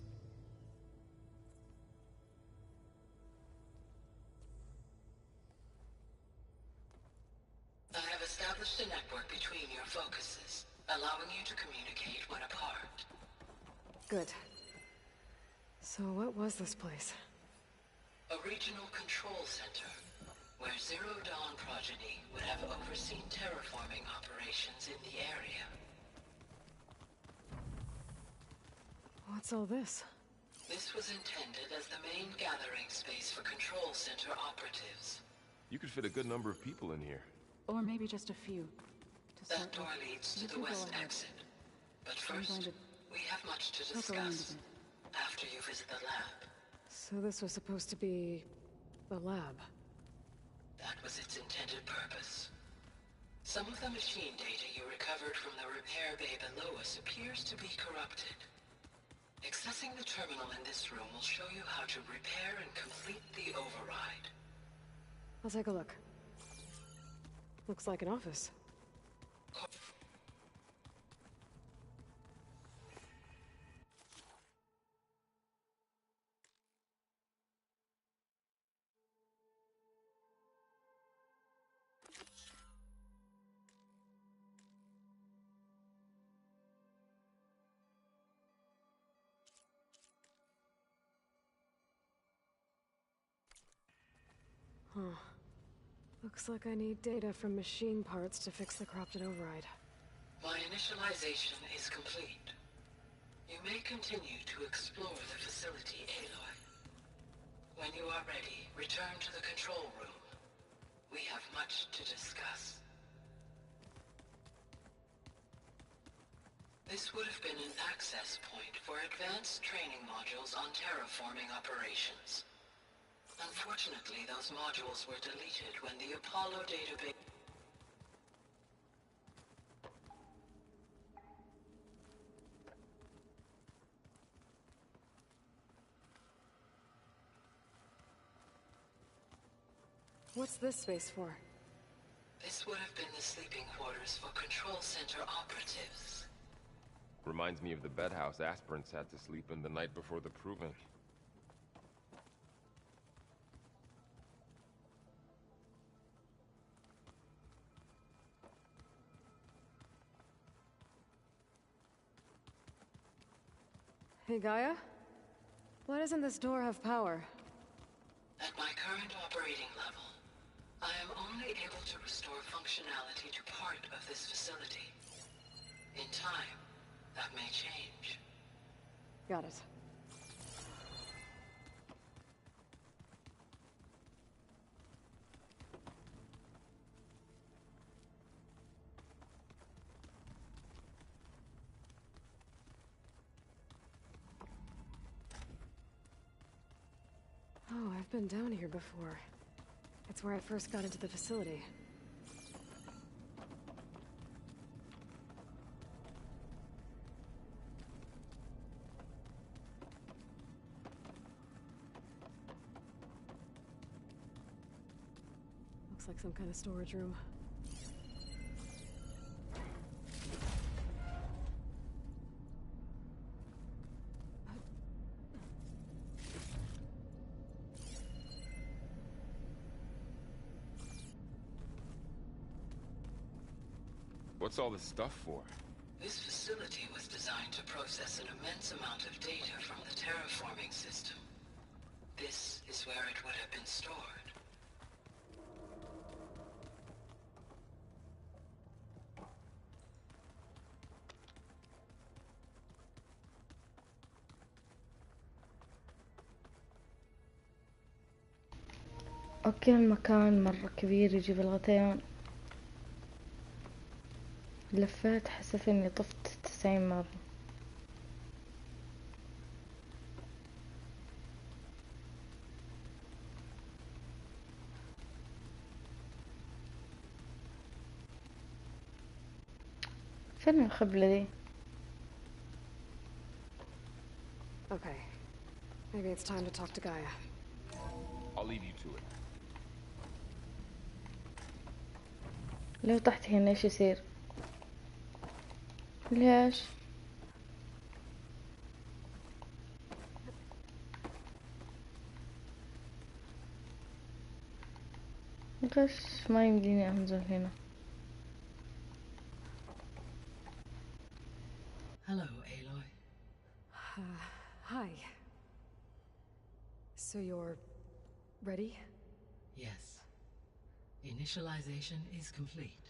I have established a network between your focuses, allowing you to communicate when apart. Good. So what was this place? A regional control center, where Zero Dawn progeny would have overseen terraforming operations in the area. What's all this? This was intended as the main gathering space for control center operatives. You could fit a good number of people in here. Or maybe just a few. That door leads to the west exit. But first, we have much to discuss after you visit the lab. So this was supposed to be the lab. That was its intended purpose. Some of the machine data you recovered from the repair bay below us appears to be corrupted. Accessing the terminal in this room will show you how to repair and complete the override. I'll take a look. Looks like an office. Huh. Looks like I need data from machine parts to fix the corrupted override. My initialization is complete. You may continue to explore the facility, Aloy. When you are ready, return to the control room. We have much to discuss. This would have been an access point for advanced training modules on terraforming operations. Unfortunately, those modules were deleted when the Apollo database... What's this space for? This would have been the sleeping quarters for Control Center operatives. Reminds me of the bedhouse aspirants had to sleep in the night before the proving. Hey, Gaia? Why doesn't this door have power? At my current operating level, I am only able to restore functionality to part of this facility. In time, that may change. Got it. Oh, I've been down here before. It's where I first got into the facility. Looks like some kind of storage room. What's all this stuff for? This facility was designed to process an immense amount of data from the terraforming system. This is where it would have been stored. اوكي، المكان مرة كبير يجيب الغثيان. لفيت حسيت اني طفت 90 مرة. فين الخبلة دي؟ Okay. Maybe it's time to talk to Gaia. I'll leave you to it. لو طحت هنا ايش يصير؟ ليش؟ غش، ما يمديني انزل هنا. Hello, Aloy. Hi. So you're... ready? Yes. Initialization is complete.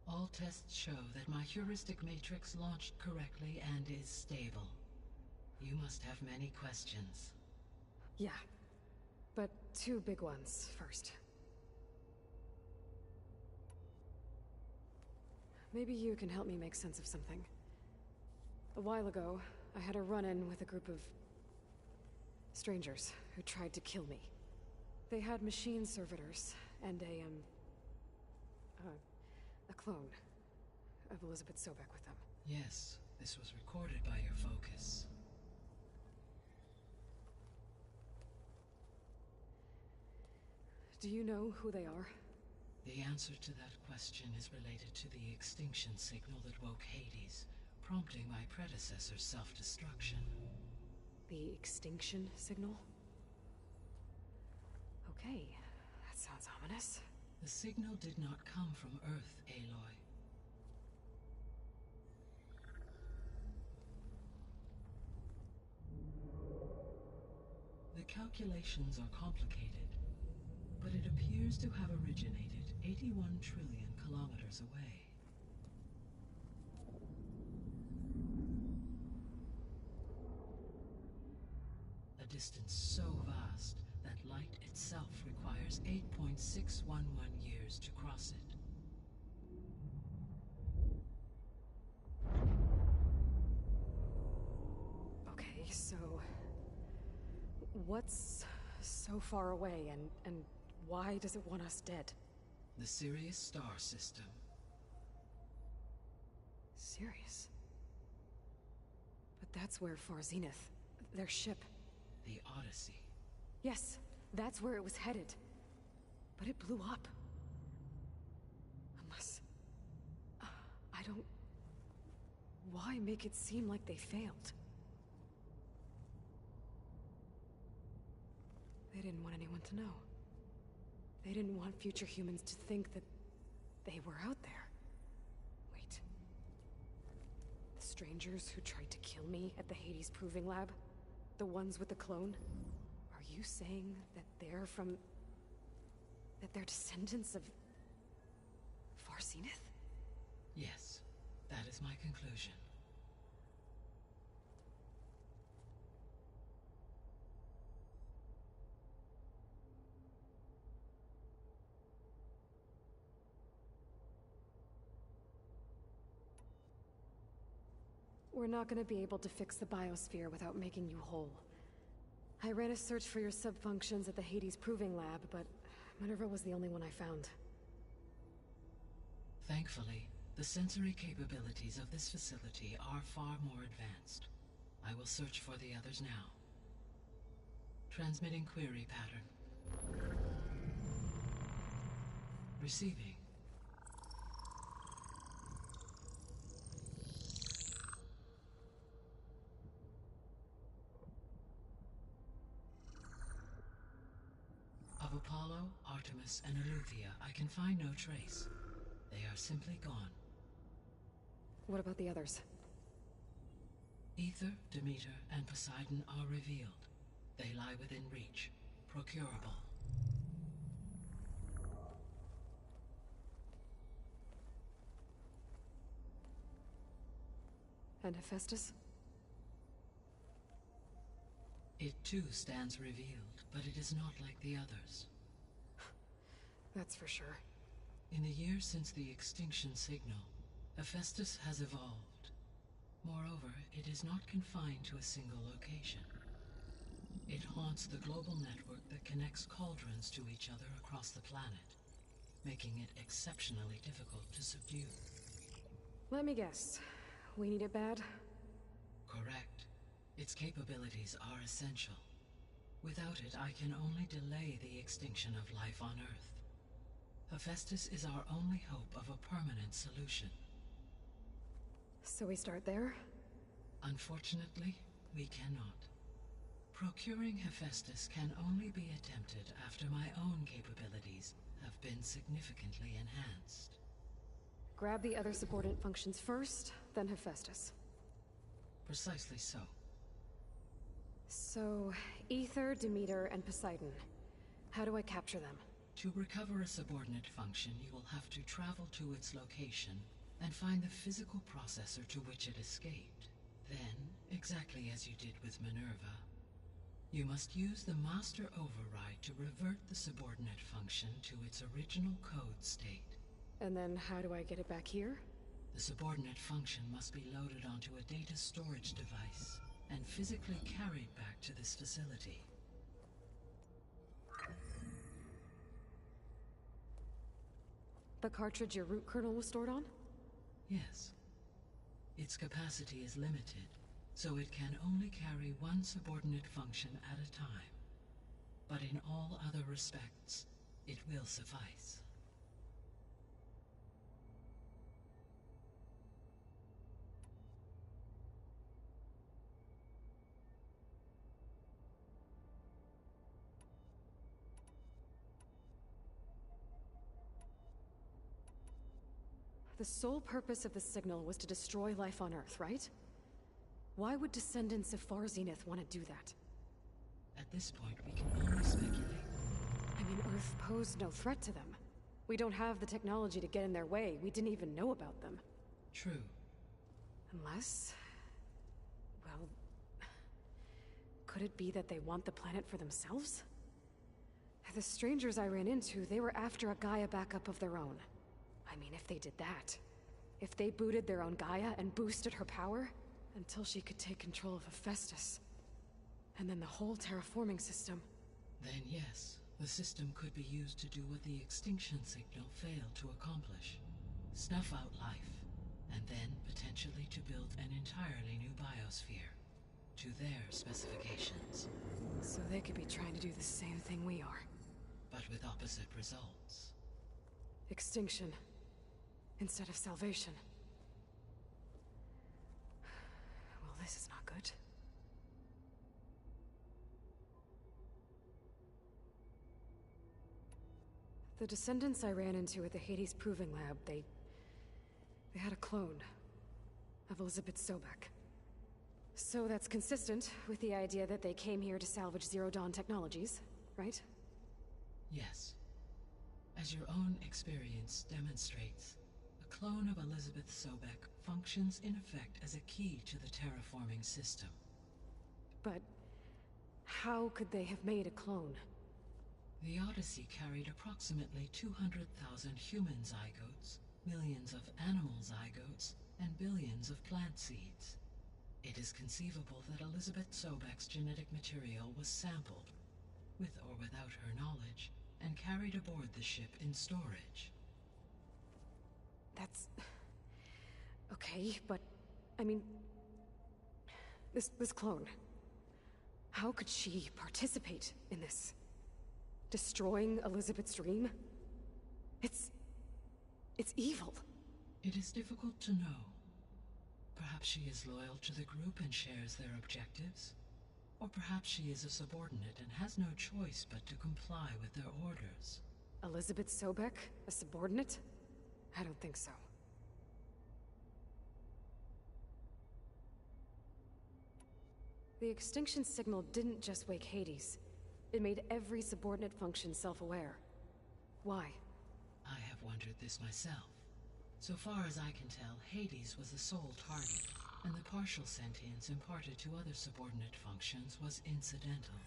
All tests show that my heuristic matrix launched correctly and is stable. You must have many questions. Yeah. But two big ones first. Maybe you can help me make sense of something. A while ago, I had a run-in with a group of... strangers who tried to kill me. They had machine servitors and a clone of Elizabeth Sobek with them. Yes, this was recorded by your focus. Do you know who they are? The answer to that question is related to the extinction signal that woke Hades, prompting my predecessor's self-destruction. The extinction signal? Okay, that sounds ominous. The signal did not come from Earth, Aloy. The calculations are complicated, but it appears to have originated 81 trillion kilometers away. A distance so vast that light itself requires 8.611 years to cross it. Okay, so... what's so far away, and why does it want us dead? The Sirius star system. Sirius? But that's where Far Zenith, their ship... The Odyssey. Yes, that's where it was headed. But it blew up. Unless... I don't... Why make it seem like they failed? They didn't want anyone to know. They didn't want future humans to think that they were out there. Wait. The strangers who tried to kill me at the Hades Proving Lab? The ones with the clone? Are you saying that they're from... that they're descendants of... Far Zenith? Yes, that is my conclusion. We're not gonna be able to fix the biosphere without making you whole. I ran a search for your sub-functions at the Hades Proving Lab, but Minerva was the only one I found. Thankfully, the sensory capabilities of this facility are far more advanced. I will search for the others now. Transmitting query pattern. Receiving. Of Apollo, Artemis, and Eleuthia, I can find no trace. They are simply gone. What about the others? Aether, Demeter, and Poseidon are revealed. They lie within reach. Procurable. And Hephaestus? It too stands revealed, but it is not like the others. That's for sure. In the years since the extinction signal, Hephaestus has evolved. Moreover, it is not confined to a single location. It haunts the global network that connects cauldrons to each other across the planet, making it exceptionally difficult to subdue. Let me guess. We need it bad? Correct. Its capabilities are essential. Without it, I can only delay the extinction of life on Earth. Hephaestus is our only hope of a permanent solution. So we start there? Unfortunately, we cannot. Procuring Hephaestus can only be attempted after my own capabilities have been significantly enhanced. Grab the other subordinate functions first, then Hephaestus. Precisely so. So, Aether, Demeter, and Poseidon. How do I capture them? To recover a subordinate function, you will have to travel to its location and find the physical processor to which it escaped. Then, exactly as you did with Minerva, you must use the master override to revert the subordinate function to its original code state. And then how do I get it back here? The subordinate function must be loaded onto a data storage device and physically carried back to this facility. The cartridge your root kernel was stored on? Yes. Its capacity is limited, so it can only carry one subordinate function at a time. But in all other respects, It will suffice. The sole purpose of the signal was to destroy life on Earth, right? Why would descendants of Far Zenith want to do that? At this point, we can only speculate. I mean, Earth posed no threat to them. We don't have the technology to get in their way. We didn't even know about them. True. Unless... well... could it be that they want the planet for themselves? The strangers I ran into, they were after a Gaia backup of their own. I mean, if they did that... if they booted their own Gaia and boosted her power... until she could take control of Hephaestus. And then the whole terraforming system. Then yes, the system could be used to do what the extinction signal failed to accomplish. Snuff out life, and then potentially to build an entirely new biosphere. To their specifications. So they could be trying to do the same thing we are. But with opposite results. Extinction. Instead of salvation. Well, this is not good. The descendants I ran into at the Hades Proving Lab, they had a clone of Elizabeth Sobek. So that's consistent with the idea that they came here to salvage Zero Dawn technologies, right? Yes. As your own experience demonstrates, a clone of Elizabeth Sobek functions in effect as a key to the terraforming system. But how could they have made a clone? The Odyssey carried approximately 200,000 human zygotes, millions of animal zygotes, and billions of plant seeds. It is conceivable that Elizabeth Sobek's genetic material was sampled, with or without her knowledge, and carried aboard the ship in storage. That's... okay, but... I mean... This clone... how could she participate in this? Destroying Elizabeth's dream? It's evil. It is difficult to know. Perhaps she is loyal to the group and shares their objectives. Or perhaps she is a subordinate and has no choice but to comply with their orders. Elizabeth Sobek? A subordinate? I don't think so. The extinction signal didn't just wake Hades. It made every subordinate function self-aware. Why? I have wondered this myself. So far as I can tell, Hades was the sole target, and the partial sentience imparted to other subordinate functions was incidental.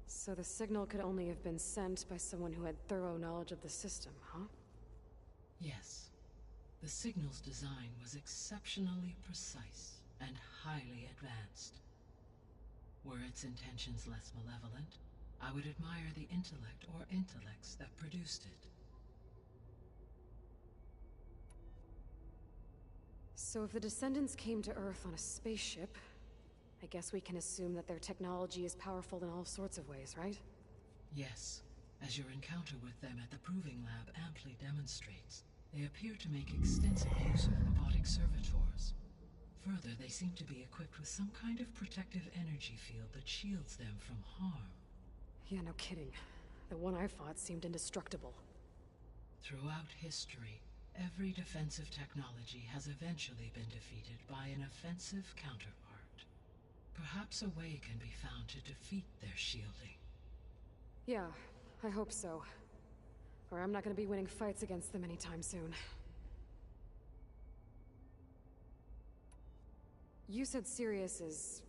So the signal could only have been sent by someone who had thorough knowledge of the system, huh? Yes. The signal's design was exceptionally precise and highly advanced. Were its intentions less malevolent, I would admire the intellect or intellects that produced it. So if the descendants came to Earth on a spaceship, I guess we can assume that their technology is powerful in all sorts of ways, right? Yes. As your encounter with them at the Proving Lab amply demonstrates, they appear to make extensive use of robotic servitors. Further, they seem to be equipped with some kind of protective energy field that shields them from harm. Yeah, no kidding. The one I fought seemed indestructible. Throughout history, every defensive technology has eventually been defeated by an offensive counterpart. Perhaps a way can be found to defeat their shielding. Yeah, I hope so. Or I'm not gonna be winning fights against them anytime soon. You said Sirius is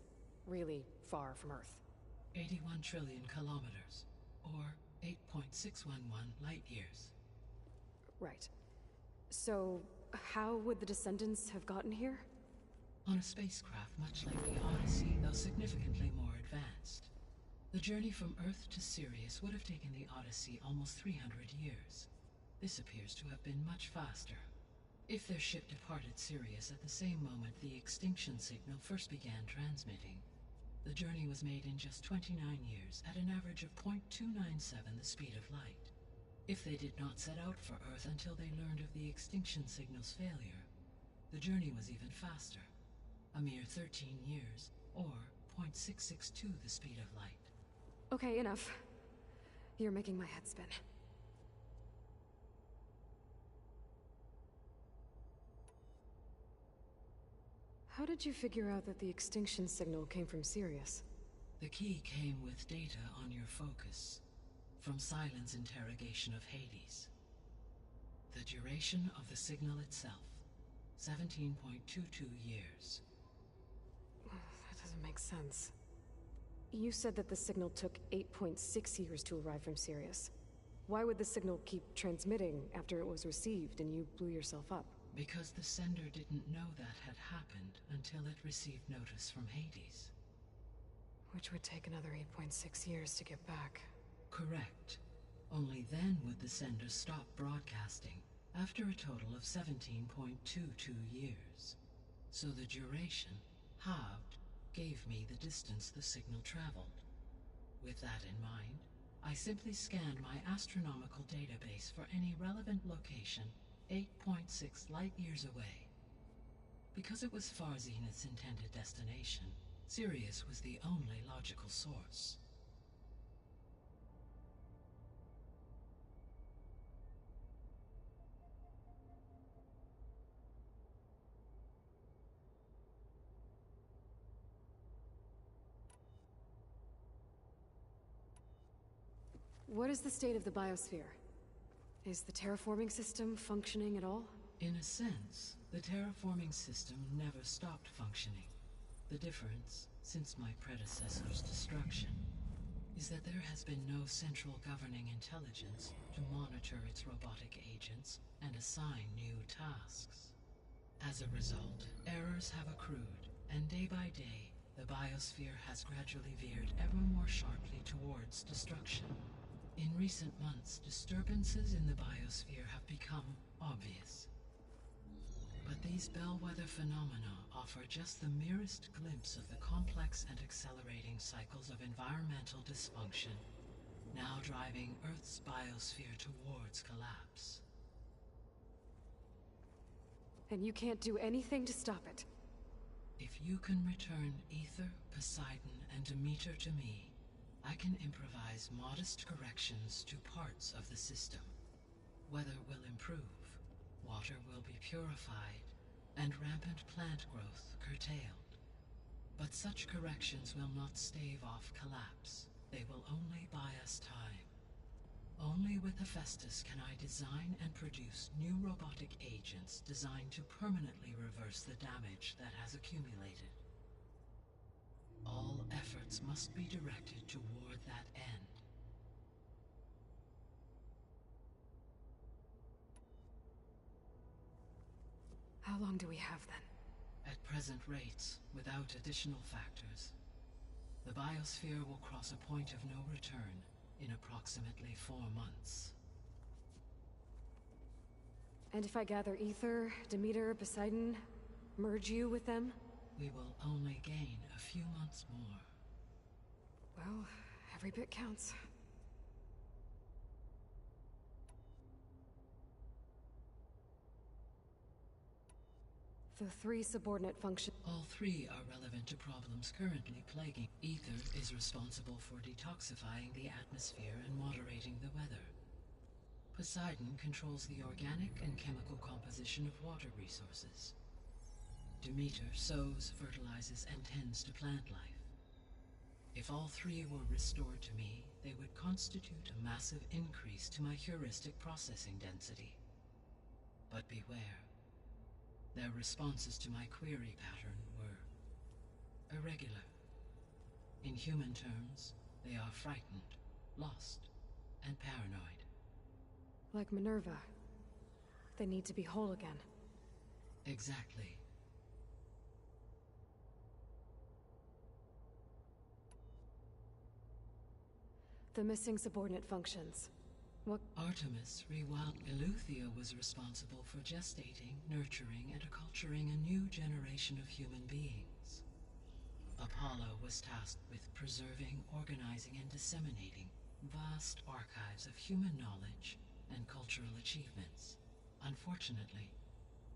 really far from Earth. 81 trillion kilometers, or 8.611 light years. Right. So, how would the descendants have gotten here? On a spacecraft much like the Odyssey, though significantly more advanced. The journey from Earth to Sirius would have taken the Odyssey almost 300 years. This appears to have been much faster. If their ship departed Sirius at the same moment the extinction signal first began transmitting, The journey was made in just 29 years at an average of 0.297 the speed of light. If they did not set out for Earth until they learned of the extinction signal's failure, the journey was even faster, a mere 13 years, or 0.662 the speed of light. Okay, enough. You're making my head spin. How did you figure out that the extinction signal came from Sirius? The key came with data on your focus, from Silent's interrogation of Hades. The duration of the signal itself, 17.22 years. That doesn't make sense. You said that the signal took 8.6 years to arrive from Sirius. Why would the signal keep transmitting after it was received and you blew yourself up? Because the sender didn't know that had happened until it received notice from Hades. Which would take another 8.6 years to get back. Correct. Only then would the sender stop broadcasting, after a total of 17.22 years. So the duration, halved, gave me the distance the signal traveled. With that in mind, I simply scanned my astronomical database for any relevant location 8.6 light-years away. Because it was Far Zenith's intended destination, Sirius was the only logical source. What is the state of the biosphere? Is the terraforming system functioning at all? In a sense, the terraforming system never stopped functioning. The difference, since my predecessor's destruction, is that there has been no central governing intelligence to monitor its robotic agents and assign new tasks. As a result, errors have accrued, and day by day, the biosphere has gradually veered ever more sharply towards destruction. In recent months, disturbances in the biosphere have become obvious. But these bellwether phenomena offer just the merest glimpse of the complex and accelerating cycles of environmental dysfunction, now driving Earth's biosphere towards collapse. And you can't do anything to stop it? If you can return Ether, Poseidon, and Demeter to me, I can improvise modest corrections to parts of the system. Weather will improve, water will be purified, and rampant plant growth curtailed. But such corrections will not stave off collapse. They will only buy us time. Only with Hephaestus can I design and produce new robotic agents designed to permanently reverse the damage that has accumulated. All efforts must be directed toward that end. How long do we have then? At present rates, without additional factors, the biosphere will cross a point of no return in approximately 4 months. And if I gather Ether, Demeter, Poseidon, merge you with them? We will only gain a few months more. Well, every bit counts. The 3 subordinate functions. All 3 are relevant to problems currently plaguing. Ether is responsible for detoxifying the atmosphere and moderating the weather. Poseidon controls the organic and chemical composition of water resources. Demeter sows, fertilizes, and tends to plant life. If all 3 were restored to me, they would constitute a massive increase to my heuristic processing density. But beware. Their responses to my query pattern were irregular. In human terms, they are frightened, lost, and paranoid. Like Minerva. They need to be whole again. Exactly. The missing subordinate functions. What? Artemis rewound. Eleuthia was responsible for gestating, nurturing, and acculturing a new generation of human beings. Apollo was tasked with preserving, organizing, and disseminating vast archives of human knowledge and cultural achievements. Unfortunately,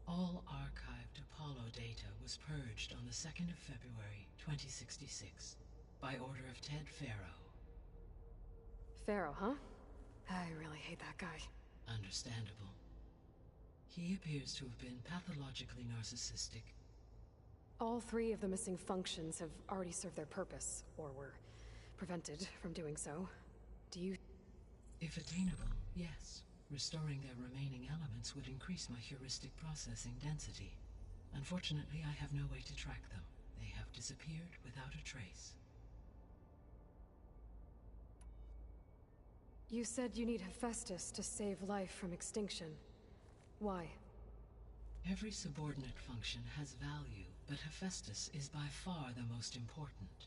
all archived Apollo data was purged on the 2nd of February, 2066, by order of Ted Faro. Pharaoh, huh? I really hate that guy. Understandable. He appears to have been pathologically narcissistic. All 3 of the missing functions have already served their purpose, or were prevented from doing so. Do you... If attainable, yes. Restoring their remaining elements would increase my heuristic processing density. Unfortunately, I have no way to track them. They have disappeared without a trace. You said you need Hephaestus to save life from extinction. Why? Every subordinate function has value, but Hephaestus is by far the most important.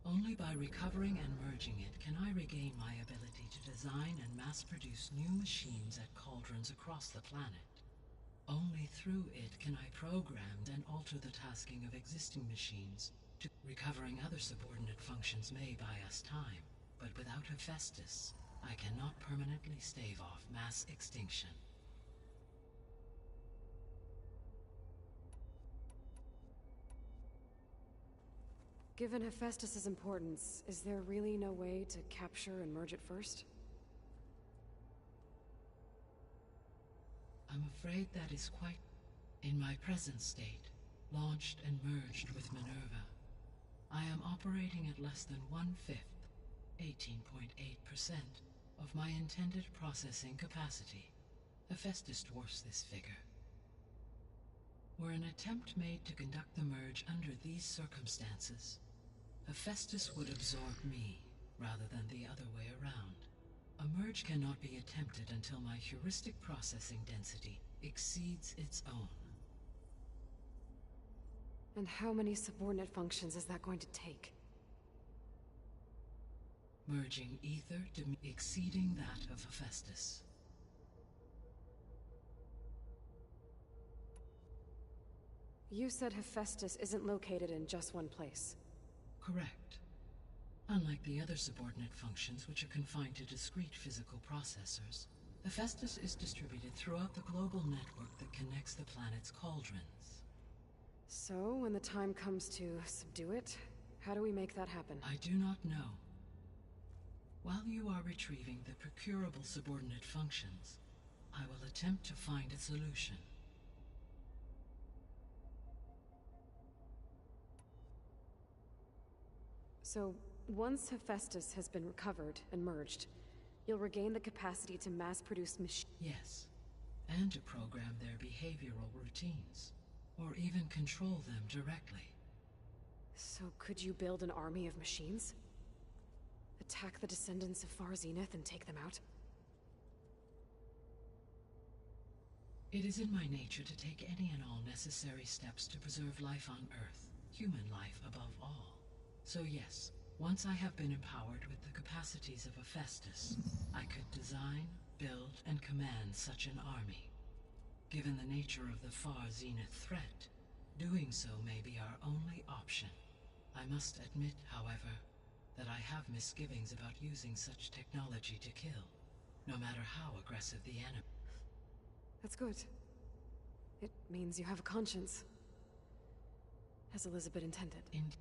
Only by recovering and merging it can I regain my ability to design and mass-produce new machines at cauldrons across the planet. Only through it can I program and alter the tasking of existing machines. Recovering other subordinate functions may buy us time, but without Hephaestus, I cannot permanently stave off mass extinction. Given Hephaestus's importance, is there really no way to capture and merge it first? I'm afraid that is quite... In my present state, launched and merged with Minerva, I am operating at less than 1/5, 18.8%, of my intended processing capacity. Hephaestus dwarfs this figure. Were an attempt made to conduct the merge under these circumstances, Hephaestus would absorb me, rather than the other way around. A merge cannot be attempted until my heuristic processing density exceeds its own. And how many subordinate functions is that going to take? Merging ether to exceeding that of Hephaestus. You said Hephaestus isn't located in just one place. Correct. Unlike the other subordinate functions, which are confined to discrete physical processors, Hephaestus is distributed throughout the global network that connects the planet's cauldrons. So, when the time comes to subdue it, how do we make that happen? I do not know. While you are retrieving the procurable subordinate functions, I will attempt to find a solution. So, once Hephaestus has been recovered and merged, you'll regain the capacity to mass-produce machines. Yes, and to program their behavioral routines, or even control them directly. So could you build an army of machines? Attack the descendants of Far Zenith and take them out? It is in my nature to take any and all necessary steps to preserve life on Earth, human life above all. So yes, once I have been empowered with the capacities of Hephaestus, I could design, build, and command such an army. Given the nature of the Far Zenith threat, doing so may be our only option. I must admit, however, that I have misgivings about using such technology to kill, no matter how aggressive the enemy. That's good. It means you have a conscience. As Elizabeth intended. Indeed.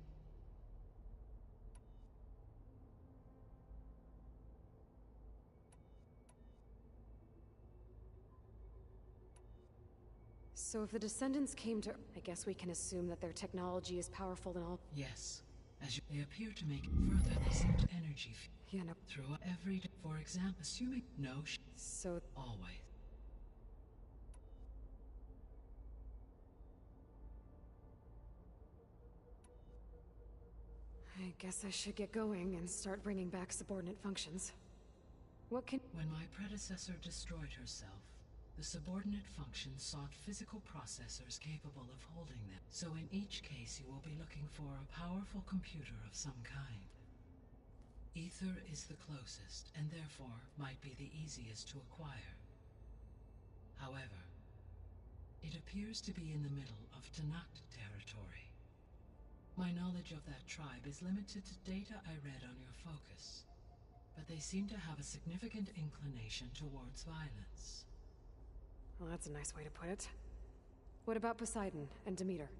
So if the descendants came to... I guess we can assume that their technology is powerful and all... Yes. As they appear to make further, they seem to energy yeah, no. through every day. For example, assuming no so always. I guess I should get going and start bringing back subordinate functions. What can... When my predecessor destroyed herself, the subordinate functions sought physical processors capable of holding them. So in each case you will be looking for a powerful computer of some kind. Ether is the closest, and therefore might be the easiest to acquire. However, it appears to be in the middle of Tanakh territory. My knowledge of that tribe is limited to data I read on your focus, but they seem to have a significant inclination towards violence. Well, that's a nice way to put it. What about Poseidon and Demeter?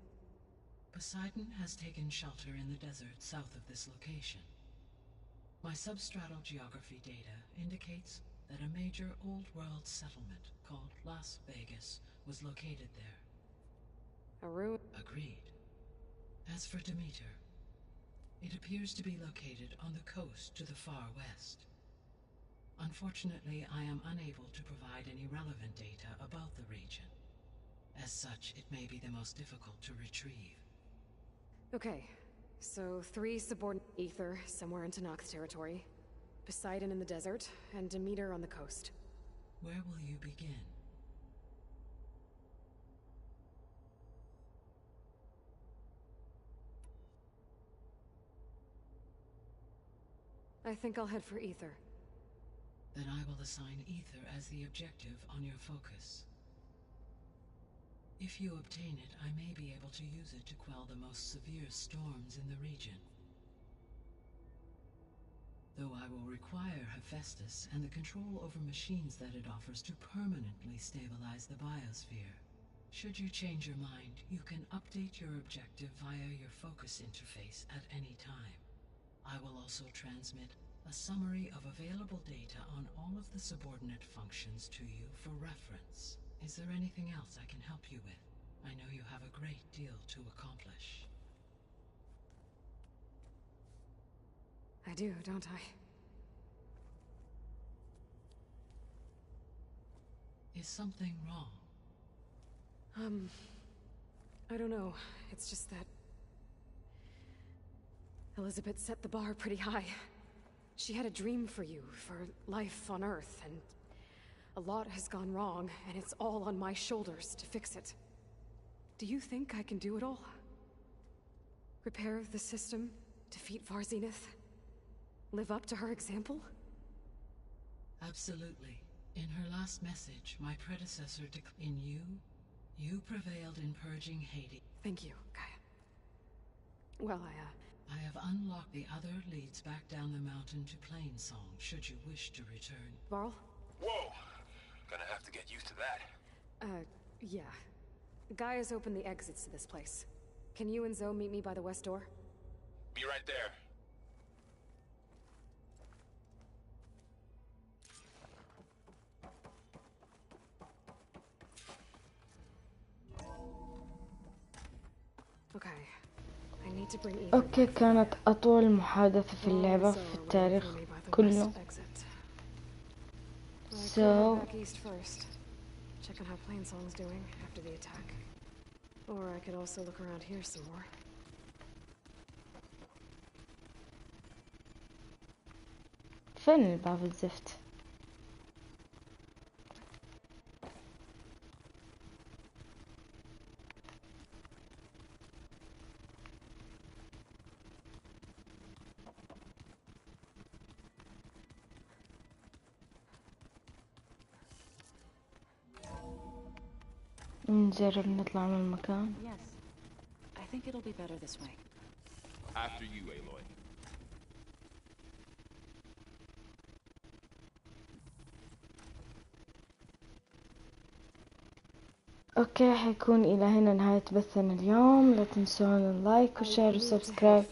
Poseidon has taken shelter in the desert south of this location. My substratal geography data indicates that a major old-world settlement called Las Vegas was located there. Agreed. As for Demeter, it appears to be located on the coast to the far west. Unfortunately, I am unable to provide any relevant data about the region. As such, it may be the most difficult to retrieve. Okay, so 3 subordinate Ether somewhere in Tanak's territory, Poseidon in the desert, and Demeter on the coast. Where will you begin? I think I'll head for Ether. Then I will assign Ether as the objective on your focus. If you obtain it, I may be able to use it to quell the most severe storms in the region. Though I will require Hephaestus and the control over machines that it offers to permanently stabilize the biosphere. Should you change your mind, you can update your objective via your focus interface at any time. I will also transmit a summary of available data on all of the subordinate functions to you for reference. Is there anything else I can help you with? I know you have a great deal to accomplish. I do, don't I? Is something wrong? I don't know. It's just that Elizabeth set the bar pretty high. She had a dream for you, for life on Earth, and a lot has gone wrong, and it's all on my shoulders to fix it. Do you think I can do it all? Repair the system, defeat Varzenith, live up to her example? Absolutely. In her last message, my predecessor in you prevailed in purging Hades. Thank you, Gaia. Well, I have unlocked the other leads back down the mountain to Plainsong, should you wish to return. Varl? Whoa! Gonna have to get used to that. Yeah. Gaia's opened the exits to this place. Can you and Zoe meet me by the west door? Be right there. Okay. I need to bring Ethan. اوكي، كانت اطول محادثة في اللعبة في التاريخ كله. So back east first. Check on how Plainsong's doing after the attack. Or I could also look around here some more. فين الباب الزفت؟ نجرب نطلع من المكان. Yes. I think it'll be better this way. After you, Aloy. اوكي، حيكون الى هنا نهاية بثنا اليوم. لا تنسون اللايك والشير والسبسكرايب،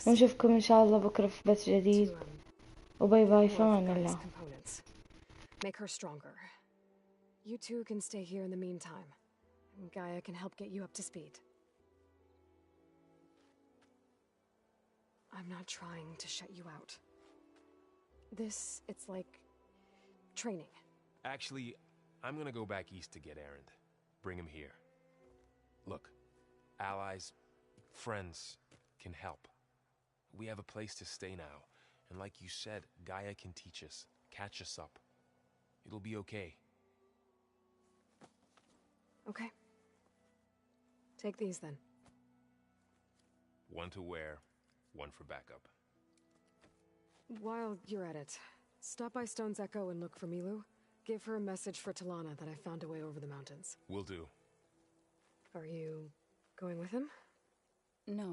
ونشوفكم ان شاء الله بكرة في بث جديد. وباي باي، فمان الله. Make her stronger. You two can stay here in the meantime. Gaia can help get you up to speed. I'm not trying to shut you out. It's like training. Actually, I'm gonna go back east to get Erend. Bring him here. Look, allies, friends can help. We have a place to stay now, and like you said, Gaia can teach us, catch us up. It'll be okay. Okay. Take these then. One to wear, one for backup. While you're at it, stop by Stone's Echo and look for Milu. Give her a message for Talana that I found a way over the mountains. Will do. Are you going with him? No.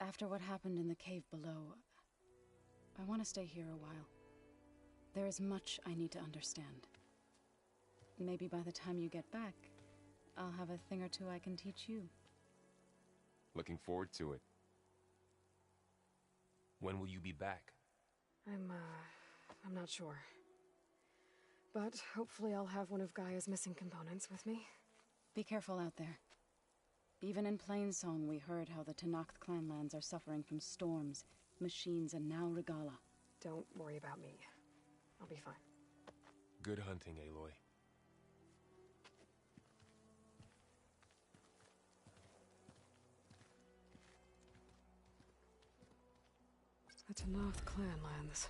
After what happened in the cave below, I want to stay here a while. There is much I need to understand. Maybe by the time you get back, I'll have a thing or two I can teach you. Looking forward to it. When will you be back? I'm not sure. But hopefully I'll have one of Gaia's missing components with me. Be careful out there. Even in Plainsong, we heard how the Tenakth clanlands are suffering from storms, machines, and now Regala. Don't worry about me. I'll be fine. Good hunting, Aloy. The Tenakth clanlands.